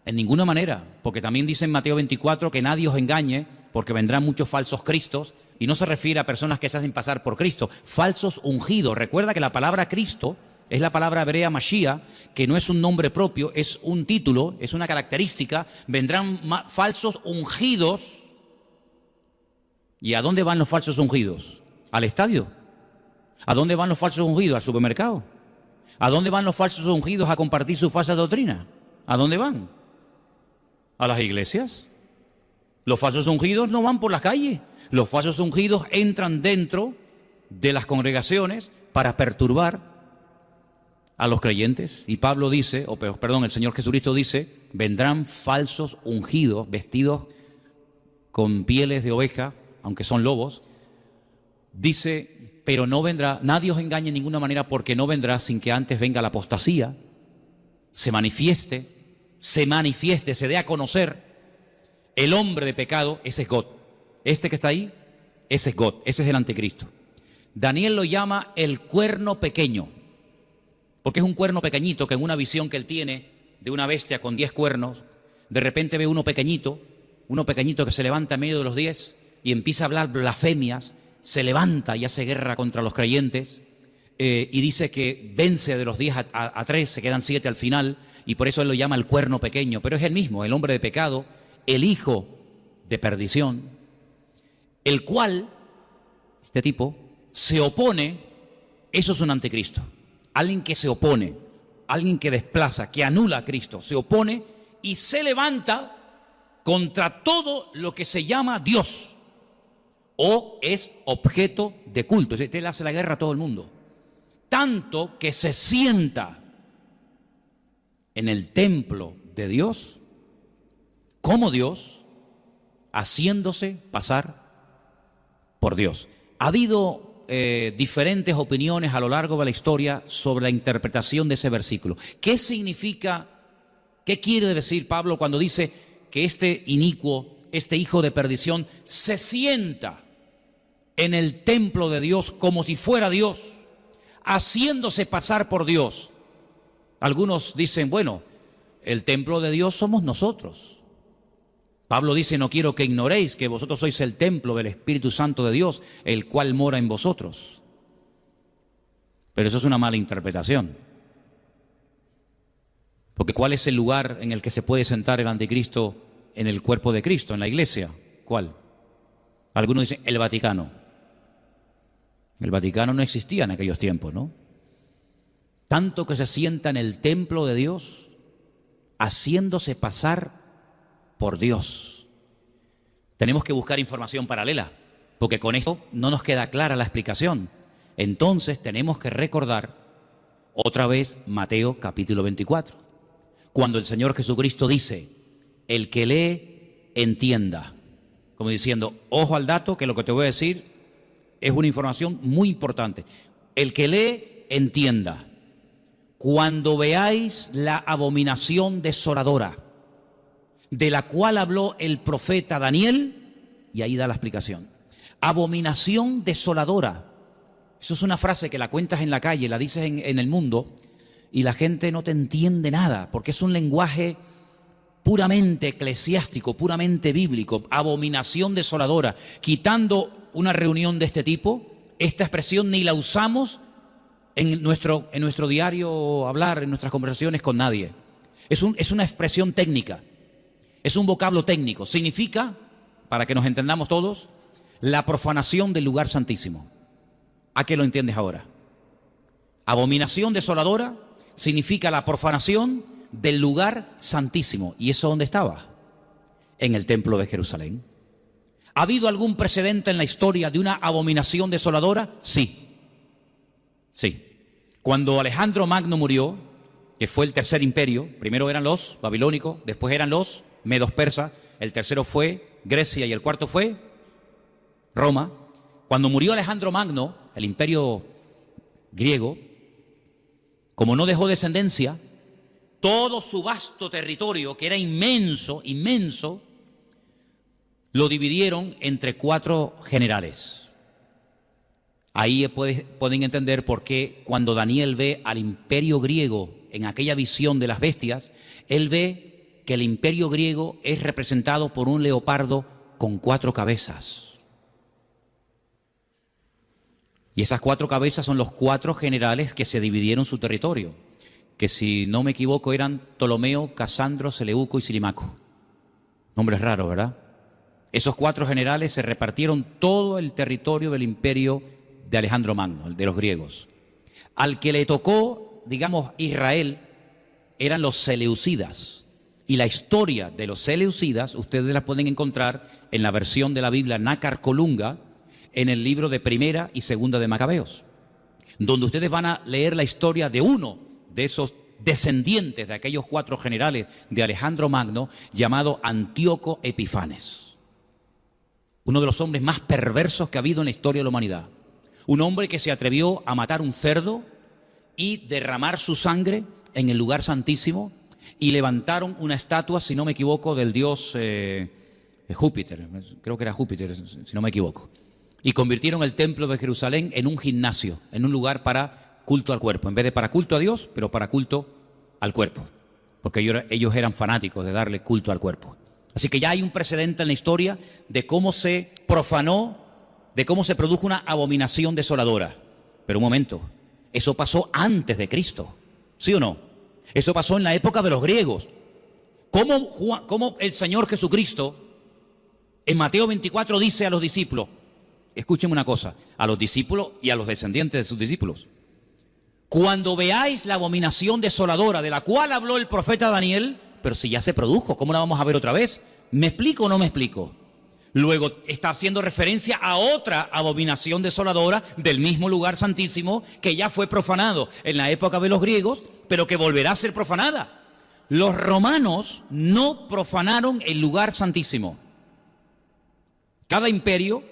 en ninguna manera, porque también dice en Mateo 24 que nadie os engañe, porque vendrán muchos falsos cristos, y no se refiere a personas que se hacen pasar por Cristo, falsos ungidos. Recuerda que la palabra Cristo es la palabra hebrea Mashiach, que no es un nombre propio, es un título, es una característica. Vendrán falsos ungidos. ¿Y a dónde van los falsos ungidos? Al estadio. ¿A dónde van los falsos ungidos? Al supermercado. ¿A dónde van los falsos ungidos a compartir su falsa doctrina? ¿A dónde van? ¿A las iglesias? Los falsos ungidos no van por las calles. Los falsos ungidos entran dentro de las congregaciones para perturbar a los creyentes. Y Pablo dice, el Señor Jesucristo dice, vendrán falsos ungidos vestidos con pieles de oveja, aunque son lobos. Dice, pero no vendrá, nadie os engañe en ninguna manera, porque no vendrá sin que antes venga la apostasía, se manifieste, se dé a conocer el hombre de pecado. Ese es God. Este que está ahí, ese es God, ese es el anticristo. Daniel lo llama el cuerno pequeño, porque es un cuerno pequeñito que en una visión que él tiene de una bestia con 10 cuernos, de repente ve uno pequeñito que se levanta en medio de los 10 y empieza a hablar blasfemias, se levanta y hace guerra contra los creyentes, y dice que vence de los 10 a 3, se quedan 7 al final, y por eso él lo llama el cuerno pequeño, pero es el mismo, el hombre de pecado, el hijo de perdición, el cual, este tipo, se opone. Eso es un anticristo, alguien que se opone, alguien que desplaza, que anula a Cristo, se opone y se levanta contra todo lo que se llama Dios o es objeto de culto. Él hace la guerra a todo el mundo, tanto que se sienta en el templo de Dios como Dios, haciéndose pasar por Dios. Ha habido diferentes opiniones a lo largo de la historia sobre la interpretación de ese versículo. ¿Qué significa, qué quiere decir Pablo cuando dice que este inicuo, este hijo de perdición, se sienta en el templo de Dios como si fuera Dios, haciéndose pasar por Dios? Algunos dicen, bueno, el templo de Dios somos nosotros. Pablo dice, no quiero que ignoréis que vosotros sois el templo del Espíritu Santo de Dios, el cual mora en vosotros. Pero eso es una mala interpretación. Porque ¿cuál es el lugar en el que se puede sentar el anticristo en el cuerpo de Cristo, en la iglesia? ¿Cuál? Algunos dicen, el Vaticano. El Vaticano no existía en aquellos tiempos, ¿no? Tanto que se sienta en el templo de Dios, haciéndose pasar por Dios. Tenemos que buscar información paralela, porque con esto no nos queda clara la explicación. Entonces tenemos que recordar otra vez Mateo capítulo 24, cuando el Señor Jesucristo dice, el que lee, entienda. Como diciendo, ojo al dato, que lo que te voy a decir es una información muy importante. El que lee, entienda. Cuando veáis la abominación desoladora, de la cual habló el profeta Daniel, y ahí da la explicación. Abominación desoladora. Eso es una frase que la cuentas en la calle, la dices en el mundo, y la gente no te entiende nada, porque es un lenguaje puramente eclesiástico, puramente bíblico. Abominación desoladora. Quitando una reunión de este tipo, esta expresión ni la usamos en nuestro diario hablar, en nuestras conversaciones con nadie. Es una expresión técnica, es un vocablo técnico. Significa, para que nos entendamos todos, la profanación del lugar santísimo. ¿A qué lo entiendes ahora? Abominación desoladora significa la profanación del lugar santísimo. ¿Y eso dónde estaba? En el templo de Jerusalén. ¿Ha habido algún precedente en la historia de una abominación desoladora? Sí. Sí. Cuando Alejandro Magno murió, que fue el tercer imperio, primero eran los babilónicos, después eran los medos persas, el tercero fue Grecia y el cuarto fue Roma. Cuando murió Alejandro Magno, el imperio griego, como no dejó descendencia, todo su vasto territorio, que era inmenso, inmenso, lo dividieron entre 4 generales. Ahí pueden entender por qué cuando Daniel ve al imperio griego en aquella visión de las bestias, él ve que el imperio griego es representado por un leopardo con 4 cabezas. Y esas 4 cabezas son los 4 generales que se dividieron su territorio, que si no me equivoco eran Ptolomeo, Casandro, Seleuco y Silimaco. Nombres raros, ¿verdad? Esos 4 generales se repartieron todo el territorio del imperio de Alejandro Magno, de los griegos. Al que le tocó, digamos, Israel, eran los seleucidas. Y la historia de los seleucidas, ustedes la pueden encontrar en la versión de la Biblia Nácar Colunga, en el libro de Primera y Segunda de Macabeos, donde ustedes van a leer la historia de uno de esos descendientes de aquellos 4 generales de Alejandro Magno, llamado Antíoco Epifanes. Uno de los hombres más perversos que ha habido en la historia de la humanidad. Un hombre que se atrevió a matar un cerdo y derramar su sangre en el lugar santísimo, y levantaron una estatua, si no me equivoco, del dios Júpiter, creo que era Júpiter, si no me equivoco. Y convirtieron el templo de Jerusalén en un gimnasio, en un lugar para culto al cuerpo, en vez de para culto a Dios, pero para culto al cuerpo, porque ellos eran fanáticos de darle culto al cuerpo. Así que ya hay un precedente en la historia de cómo se profanó, de cómo se produjo una abominación desoladora. Pero un momento, eso pasó antes de Cristo, ¿sí o no? Eso pasó en la época de los griegos. ¿Cómo el Señor Jesucristo en Mateo 24 dice a los discípulos? Escúchenme una cosa, a los discípulos y a los descendientes de sus discípulos: cuando veáis la abominación desoladora de la cual habló el profeta Daniel, pero si ya se produjo, ¿cómo la vamos a ver otra vez? ¿Me explico o no me explico? Luego está haciendo referencia a otra abominación desoladora del mismo lugar santísimo que ya fue profanado en la época de los griegos, pero que volverá a ser profanada. Los romanos no profanaron el lugar santísimo. Cada imperio,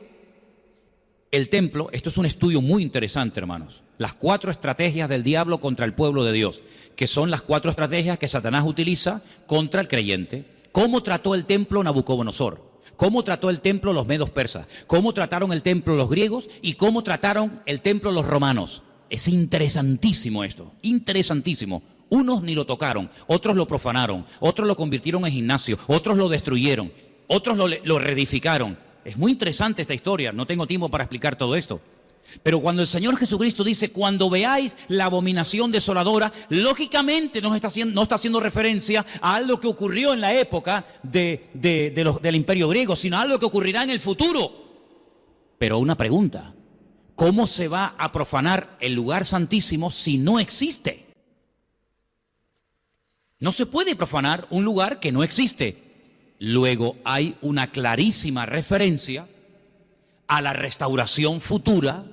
el templo, esto es un estudio muy interesante, hermanos. Las 4 estrategias del diablo contra el pueblo de Dios, que son las 4 estrategias que Satanás utiliza contra el creyente. ¿Cómo trató el templo Nabucodonosor? ¿Cómo trató el templo los medos persas? ¿Cómo trataron el templo los griegos? ¿Y cómo trataron el templo los romanos? Es interesantísimo esto, interesantísimo. Unos ni lo tocaron, otros lo profanaron, otros lo convirtieron en gimnasio, otros lo destruyeron, otros lo reedificaron. Es muy interesante esta historia, no tengo tiempo para explicar todo esto. Pero cuando el Señor Jesucristo dice, cuando veáis la abominación desoladora, lógicamente no está haciendo referencia a algo que ocurrió en la época del imperio griego, sino a algo que ocurrirá en el futuro. Pero una pregunta: ¿cómo se va a profanar el lugar santísimo si no existe? No se puede profanar un lugar que no existe. Luego hay una clarísima referencia a la restauración futura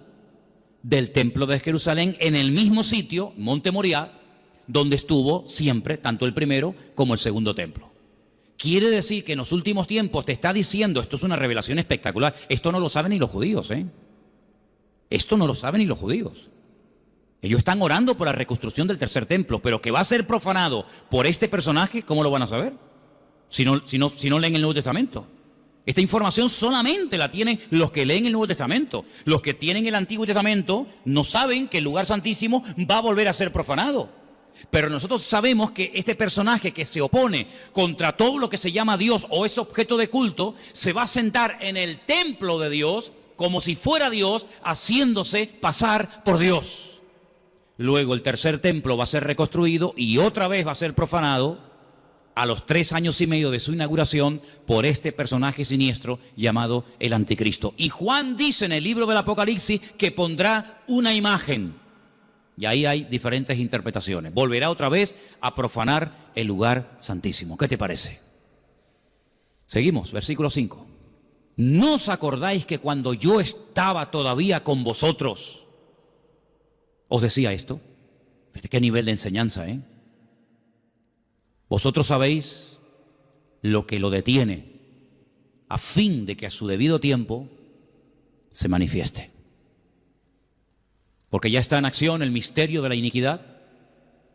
del templo de Jerusalén en el mismo sitio, Monte Moriah, donde estuvo siempre tanto el primero como el segundo templo. Quiere decir que en los últimos tiempos te está diciendo, esto es una revelación espectacular, esto no lo saben ni los judíos, Esto no lo saben ni los judíos. Ellos están orando por la reconstrucción del tercer templo, pero que va a ser profanado por este personaje, ¿cómo lo van a saber? Si no leen el Nuevo Testamento. Esta información solamente la tienen los que leen el Nuevo Testamento. Los que tienen el Antiguo Testamento no saben que el lugar santísimo va a volver a ser profanado. Pero nosotros sabemos que este personaje que se opone contra todo lo que se llama Dios o es objeto de culto, se va a sentar en el templo de Dios como si fuera Dios, haciéndose pasar por Dios. luego el tercer templo va a ser reconstruido y otra vez va a ser profanado a los 3 años y medio de su inauguración por este personaje siniestro llamado el Anticristo. Y Juan dice en el libro del Apocalipsis que pondrá una imagen. Y ahí hay diferentes interpretaciones. Volverá otra vez a profanar el lugar santísimo. ¿Qué te parece? Seguimos, versículo 5. ¿No os acordáis que cuando yo estaba todavía con vosotros os decía esto? ¿De qué nivel de enseñanza, Vosotros sabéis lo que lo detiene, a fin de que a su debido tiempo se manifieste. Porque ya está en acción el misterio de la iniquidad,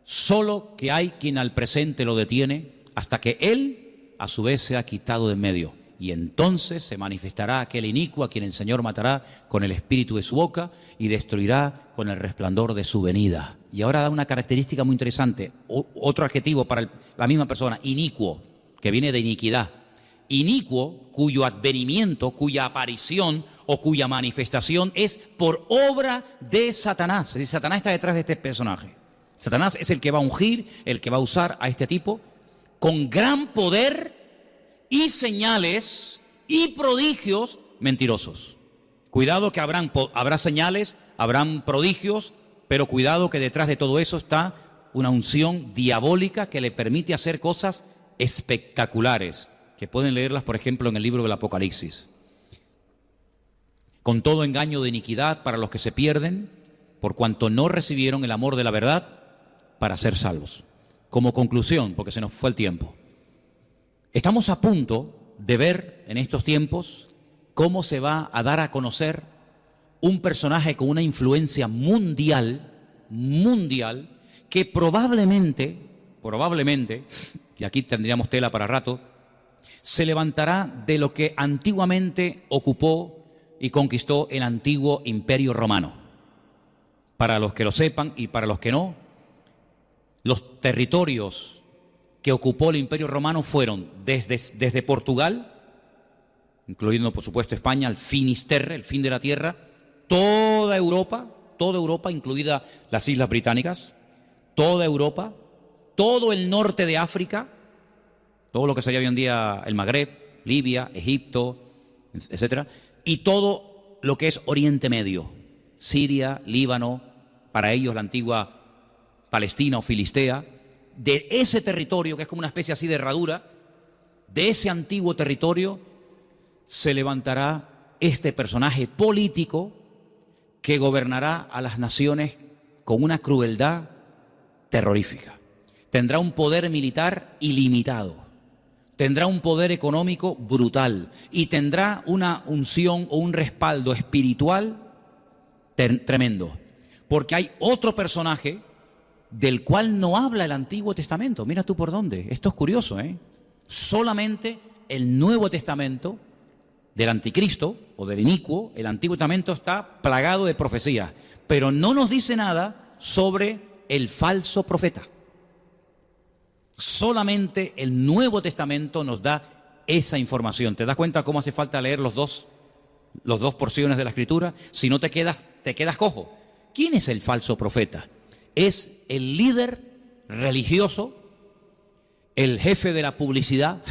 solo que hay quien al presente lo detiene hasta que él a su vez sea quitado de en medio. Y entonces se manifestará aquel inicuo a quien el Señor matará con el espíritu de su boca y destruirá con el resplandor de su venida. Y ahora da una característica muy interesante, otro adjetivo para la misma persona, inicuo, que viene de iniquidad. Inicuo, cuyo advenimiento, cuya aparición o cuya manifestación es por obra de Satanás. Es decir, Satanás está detrás de este personaje. Satanás es el que va a ungir, el que va a usar a este tipo con gran poder y señales y prodigios mentirosos. Cuidado que habrá señales, habrán prodigios, pero cuidado que detrás de todo eso está una unción diabólica que le permite hacer cosas espectaculares, que pueden leerlas, por ejemplo, en el libro del Apocalipsis. Con todo engaño de iniquidad para los que se pierden, por cuanto no recibieron el amor de la verdad para ser salvos. Como conclusión, porque se nos fue el tiempo, estamos a punto de ver en estos tiempos cómo se va a dar a conocer un personaje con una influencia mundial, que probablemente, y aquí tendríamos tela para rato, se levantará de lo que antiguamente ocupó y conquistó el antiguo Imperio Romano. Para los que lo sepan y para los que no, los territorios que ocupó el Imperio Romano fueron desde Portugal, incluyendo por supuesto España, el Finisterre, el fin de la tierra, toda Europa, incluida las Islas Británicas, toda Europa, todo el norte de África, todo lo que sería hoy en día el Magreb, Libia, Egipto, etcétera, y todo lo que es Oriente Medio, Siria, Líbano, para ellos la antigua Palestina o Filistea. De ese territorio, que es como una especie así de herradura, de ese antiguo territorio se levantará este personaje político que gobernará a las naciones con una crueldad terrorífica. Tendrá un poder militar ilimitado, tendrá un poder económico brutal y tendrá una unción o un respaldo espiritual tremendo. Porque hay otro personaje del cual no habla el Antiguo Testamento. Mira tú por dónde. Esto es curioso, Solamente el Nuevo Testamento del Anticristo o del inicuo, el Antiguo Testamento está plagado de profecías, pero no nos dice nada sobre el falso profeta. Solamente el Nuevo Testamento nos da esa información. ¿Te das cuenta cómo hace falta leer los dos porciones de la Escritura? Si no te quedas cojo. ¿Quién es el falso profeta? Es el líder religioso, el jefe de la publicidad,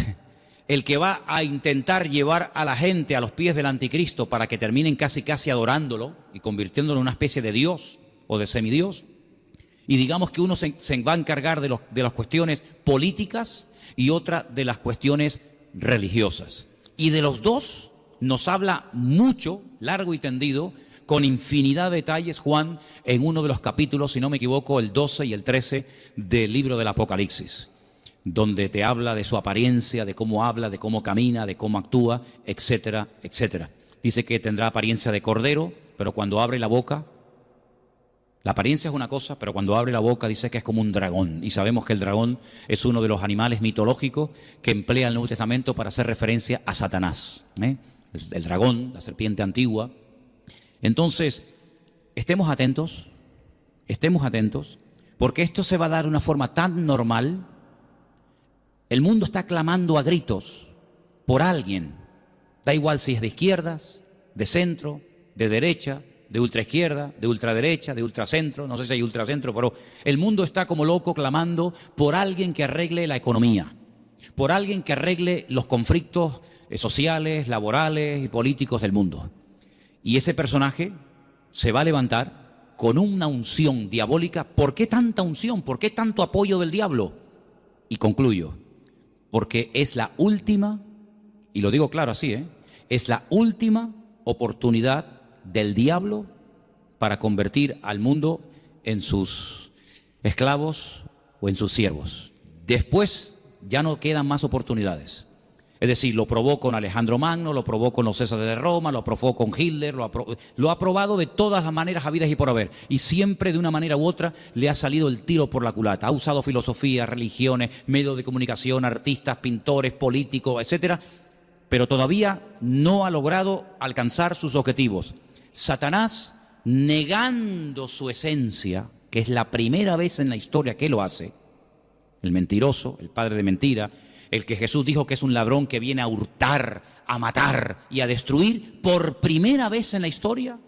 el que va a intentar llevar a la gente a los pies del Anticristo para que terminen casi adorándolo y convirtiéndolo en una especie de Dios o de semidios. Y digamos que uno se va a encargar de las cuestiones políticas y otra de las cuestiones religiosas. Y de los dos nos habla mucho, largo y tendido, con infinidad de detalles Juan en uno de los capítulos, si no me equivoco, el 12 y el 13 del libro del Apocalipsis, donde te habla de su apariencia, de cómo habla, de cómo camina, de cómo actúa, etcétera, etcétera. Dice que tendrá apariencia de cordero, pero cuando abre la boca, la apariencia es una cosa, pero cuando abre la boca dice que es como un dragón. Y sabemos que el dragón es uno de los animales mitológicos que emplea el Nuevo Testamento para hacer referencia a Satanás. El dragón, la serpiente antigua. Entonces, estemos atentos, porque esto se va a dar de una forma tan normal. El mundo está clamando a gritos por alguien. Da igual si es de izquierdas, de centro, de derecha, de ultraizquierda, de ultraderecha, de ultracentro, no sé si hay ultracentro, pero el mundo está como loco clamando por alguien que arregle la economía, por alguien que arregle los conflictos sociales, laborales y políticos del mundo. Y ese personaje se va a levantar con una unción diabólica. ¿Por qué tanta unción? ¿Por qué tanto apoyo del diablo? Y concluyo, porque es la última, y lo digo claro así, es la última oportunidad del diablo para convertir al mundo en sus esclavos o en sus siervos. Después ya no quedan más oportunidades. Es decir, lo probó con Alejandro Magno, lo probó con los Césares de Roma, lo probó con Hitler, lo ha probado de todas las maneras habidas y por haber. Y siempre de una manera u otra le ha salido el tiro por la culata. Ha usado filosofía, religiones, medios de comunicación, artistas, pintores, políticos, etcétera, pero todavía no ha logrado alcanzar sus objetivos. Satanás, negando su esencia, que es la primera vez en la historia que lo hace, el mentiroso, el padre de mentira, el que Jesús dijo que es un ladrón que viene a hurtar, a matar y a destruir, por primera vez en la historia,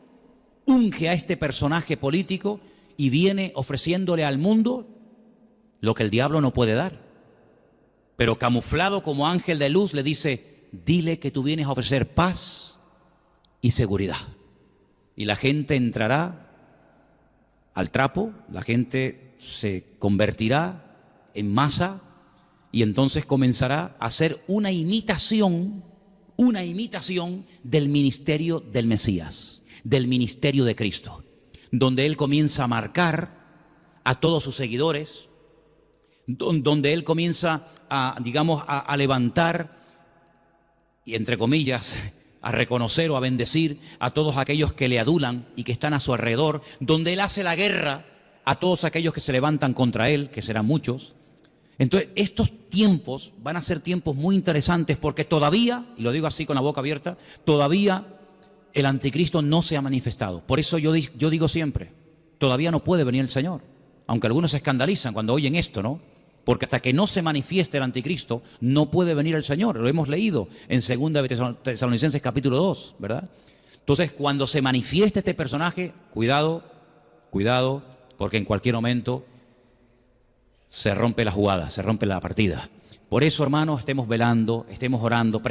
unge a este personaje político y viene ofreciéndole al mundo lo que el diablo no puede dar. Pero camuflado como ángel de luz le dice, dile que tú vienes a ofrecer paz y seguridad. Y la gente entrará al trapo, la gente se convertirá en masa y entonces comenzará a hacer una imitación del ministerio del Mesías, del ministerio de Cristo, donde Él comienza a marcar a todos sus seguidores, donde Él comienza a levantar y, entre comillas, a reconocer o a bendecir a todos aquellos que le adulan y que están a su alrededor, donde Él hace la guerra a todos aquellos que se levantan contra Él, que serán muchos. Entonces, estos tiempos van a ser tiempos muy interesantes porque todavía, y lo digo así con la boca abierta, todavía el anticristo no se ha manifestado. Por eso yo digo siempre, todavía no puede venir el Señor. Aunque algunos se escandalizan cuando oyen esto, ¿no? Porque hasta que no se manifieste el anticristo, no puede venir el Señor. Lo hemos leído en 2 Tesalonicenses capítulo 2, ¿verdad? Entonces, cuando se manifieste este personaje, cuidado, porque en cualquier momento se rompe la jugada, se rompe la partida. Por eso, hermanos, estemos velando, estemos orando,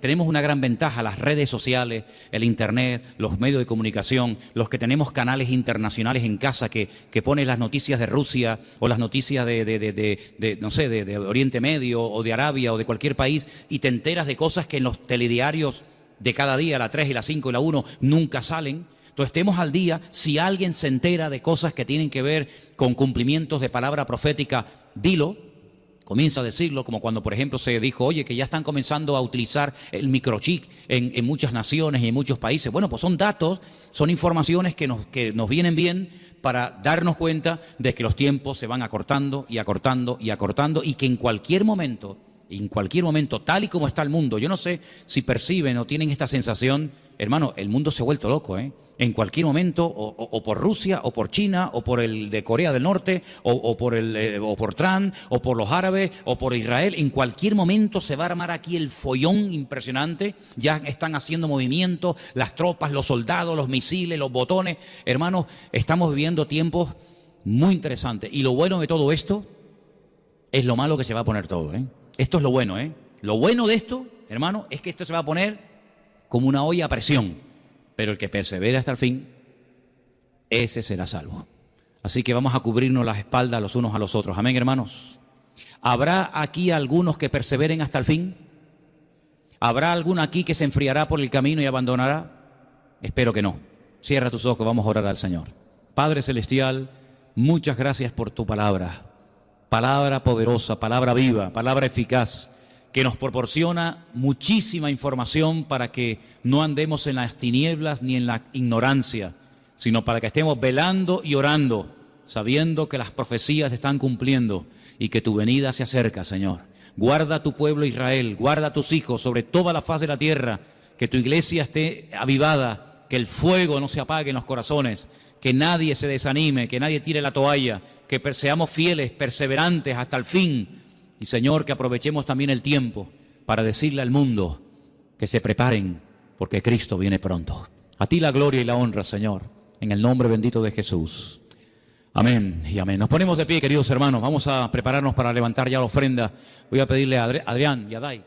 tenemos una gran ventaja, las redes sociales, el internet, los medios de comunicación, los que tenemos canales internacionales en casa que ponen las noticias de Rusia o las noticias de Oriente Medio o de Arabia o de cualquier país y te enteras de cosas que en los telediarios de cada día, la 3 y la 5 y la 1, nunca salen. Entonces estemos al día. Si alguien se entera de cosas que tienen que ver con cumplimientos de palabra profética, dilo, comienza a decirlo, como cuando por ejemplo se dijo, oye, que ya están comenzando a utilizar el microchip en muchas naciones y en muchos países. Bueno, pues son datos, son informaciones que nos vienen bien para darnos cuenta de que los tiempos se van acortando y acortando y acortando y que en cualquier momento, tal y como está el mundo, yo no sé si perciben o tienen esta sensación, hermano, el mundo se ha vuelto loco, En cualquier momento, o por Rusia, o por China, o por el de Corea del Norte, o por Trump, o por los árabes, o por Israel, en cualquier momento se va a armar aquí el follón impresionante. Ya están haciendo movimientos, las tropas, los soldados, los misiles, los botones. Hermanos, estamos viviendo tiempos muy interesantes. Y lo bueno de todo esto es lo malo que se va a poner todo, Esto es lo bueno, Lo bueno de esto, hermano, es que esto se va a poner como una olla a presión. Pero el que persevere hasta el fin, ese será salvo. Así que vamos a cubrirnos las espaldas los unos a los otros. Amén, hermanos. ¿Habrá aquí algunos que perseveren hasta el fin? ¿Habrá alguno aquí que se enfriará por el camino y abandonará? Espero que no. Cierra tus ojos, vamos a orar al Señor. Padre Celestial, muchas gracias por tu palabra. Palabra poderosa, palabra viva, palabra eficaz, que nos proporciona muchísima información para que no andemos en las tinieblas ni en la ignorancia, sino para que estemos velando y orando, sabiendo que las profecías se están cumpliendo y que tu venida se acerca, Señor. Guarda a tu pueblo Israel, guarda a tus hijos sobre toda la faz de la tierra, que tu iglesia esté avivada, que el fuego no se apague en los corazones, que nadie se desanime, que nadie tire la toalla, que seamos fieles, perseverantes hasta el fin. Y Señor, que aprovechemos también el tiempo para decirle al mundo que se preparen porque Cristo viene pronto. A ti la gloria y la honra, Señor, en el nombre bendito de Jesús. Amén y amén. Nos ponemos de pie, queridos hermanos. Vamos a prepararnos para levantar ya la ofrenda. Voy a pedirle a Adrián y a Dai.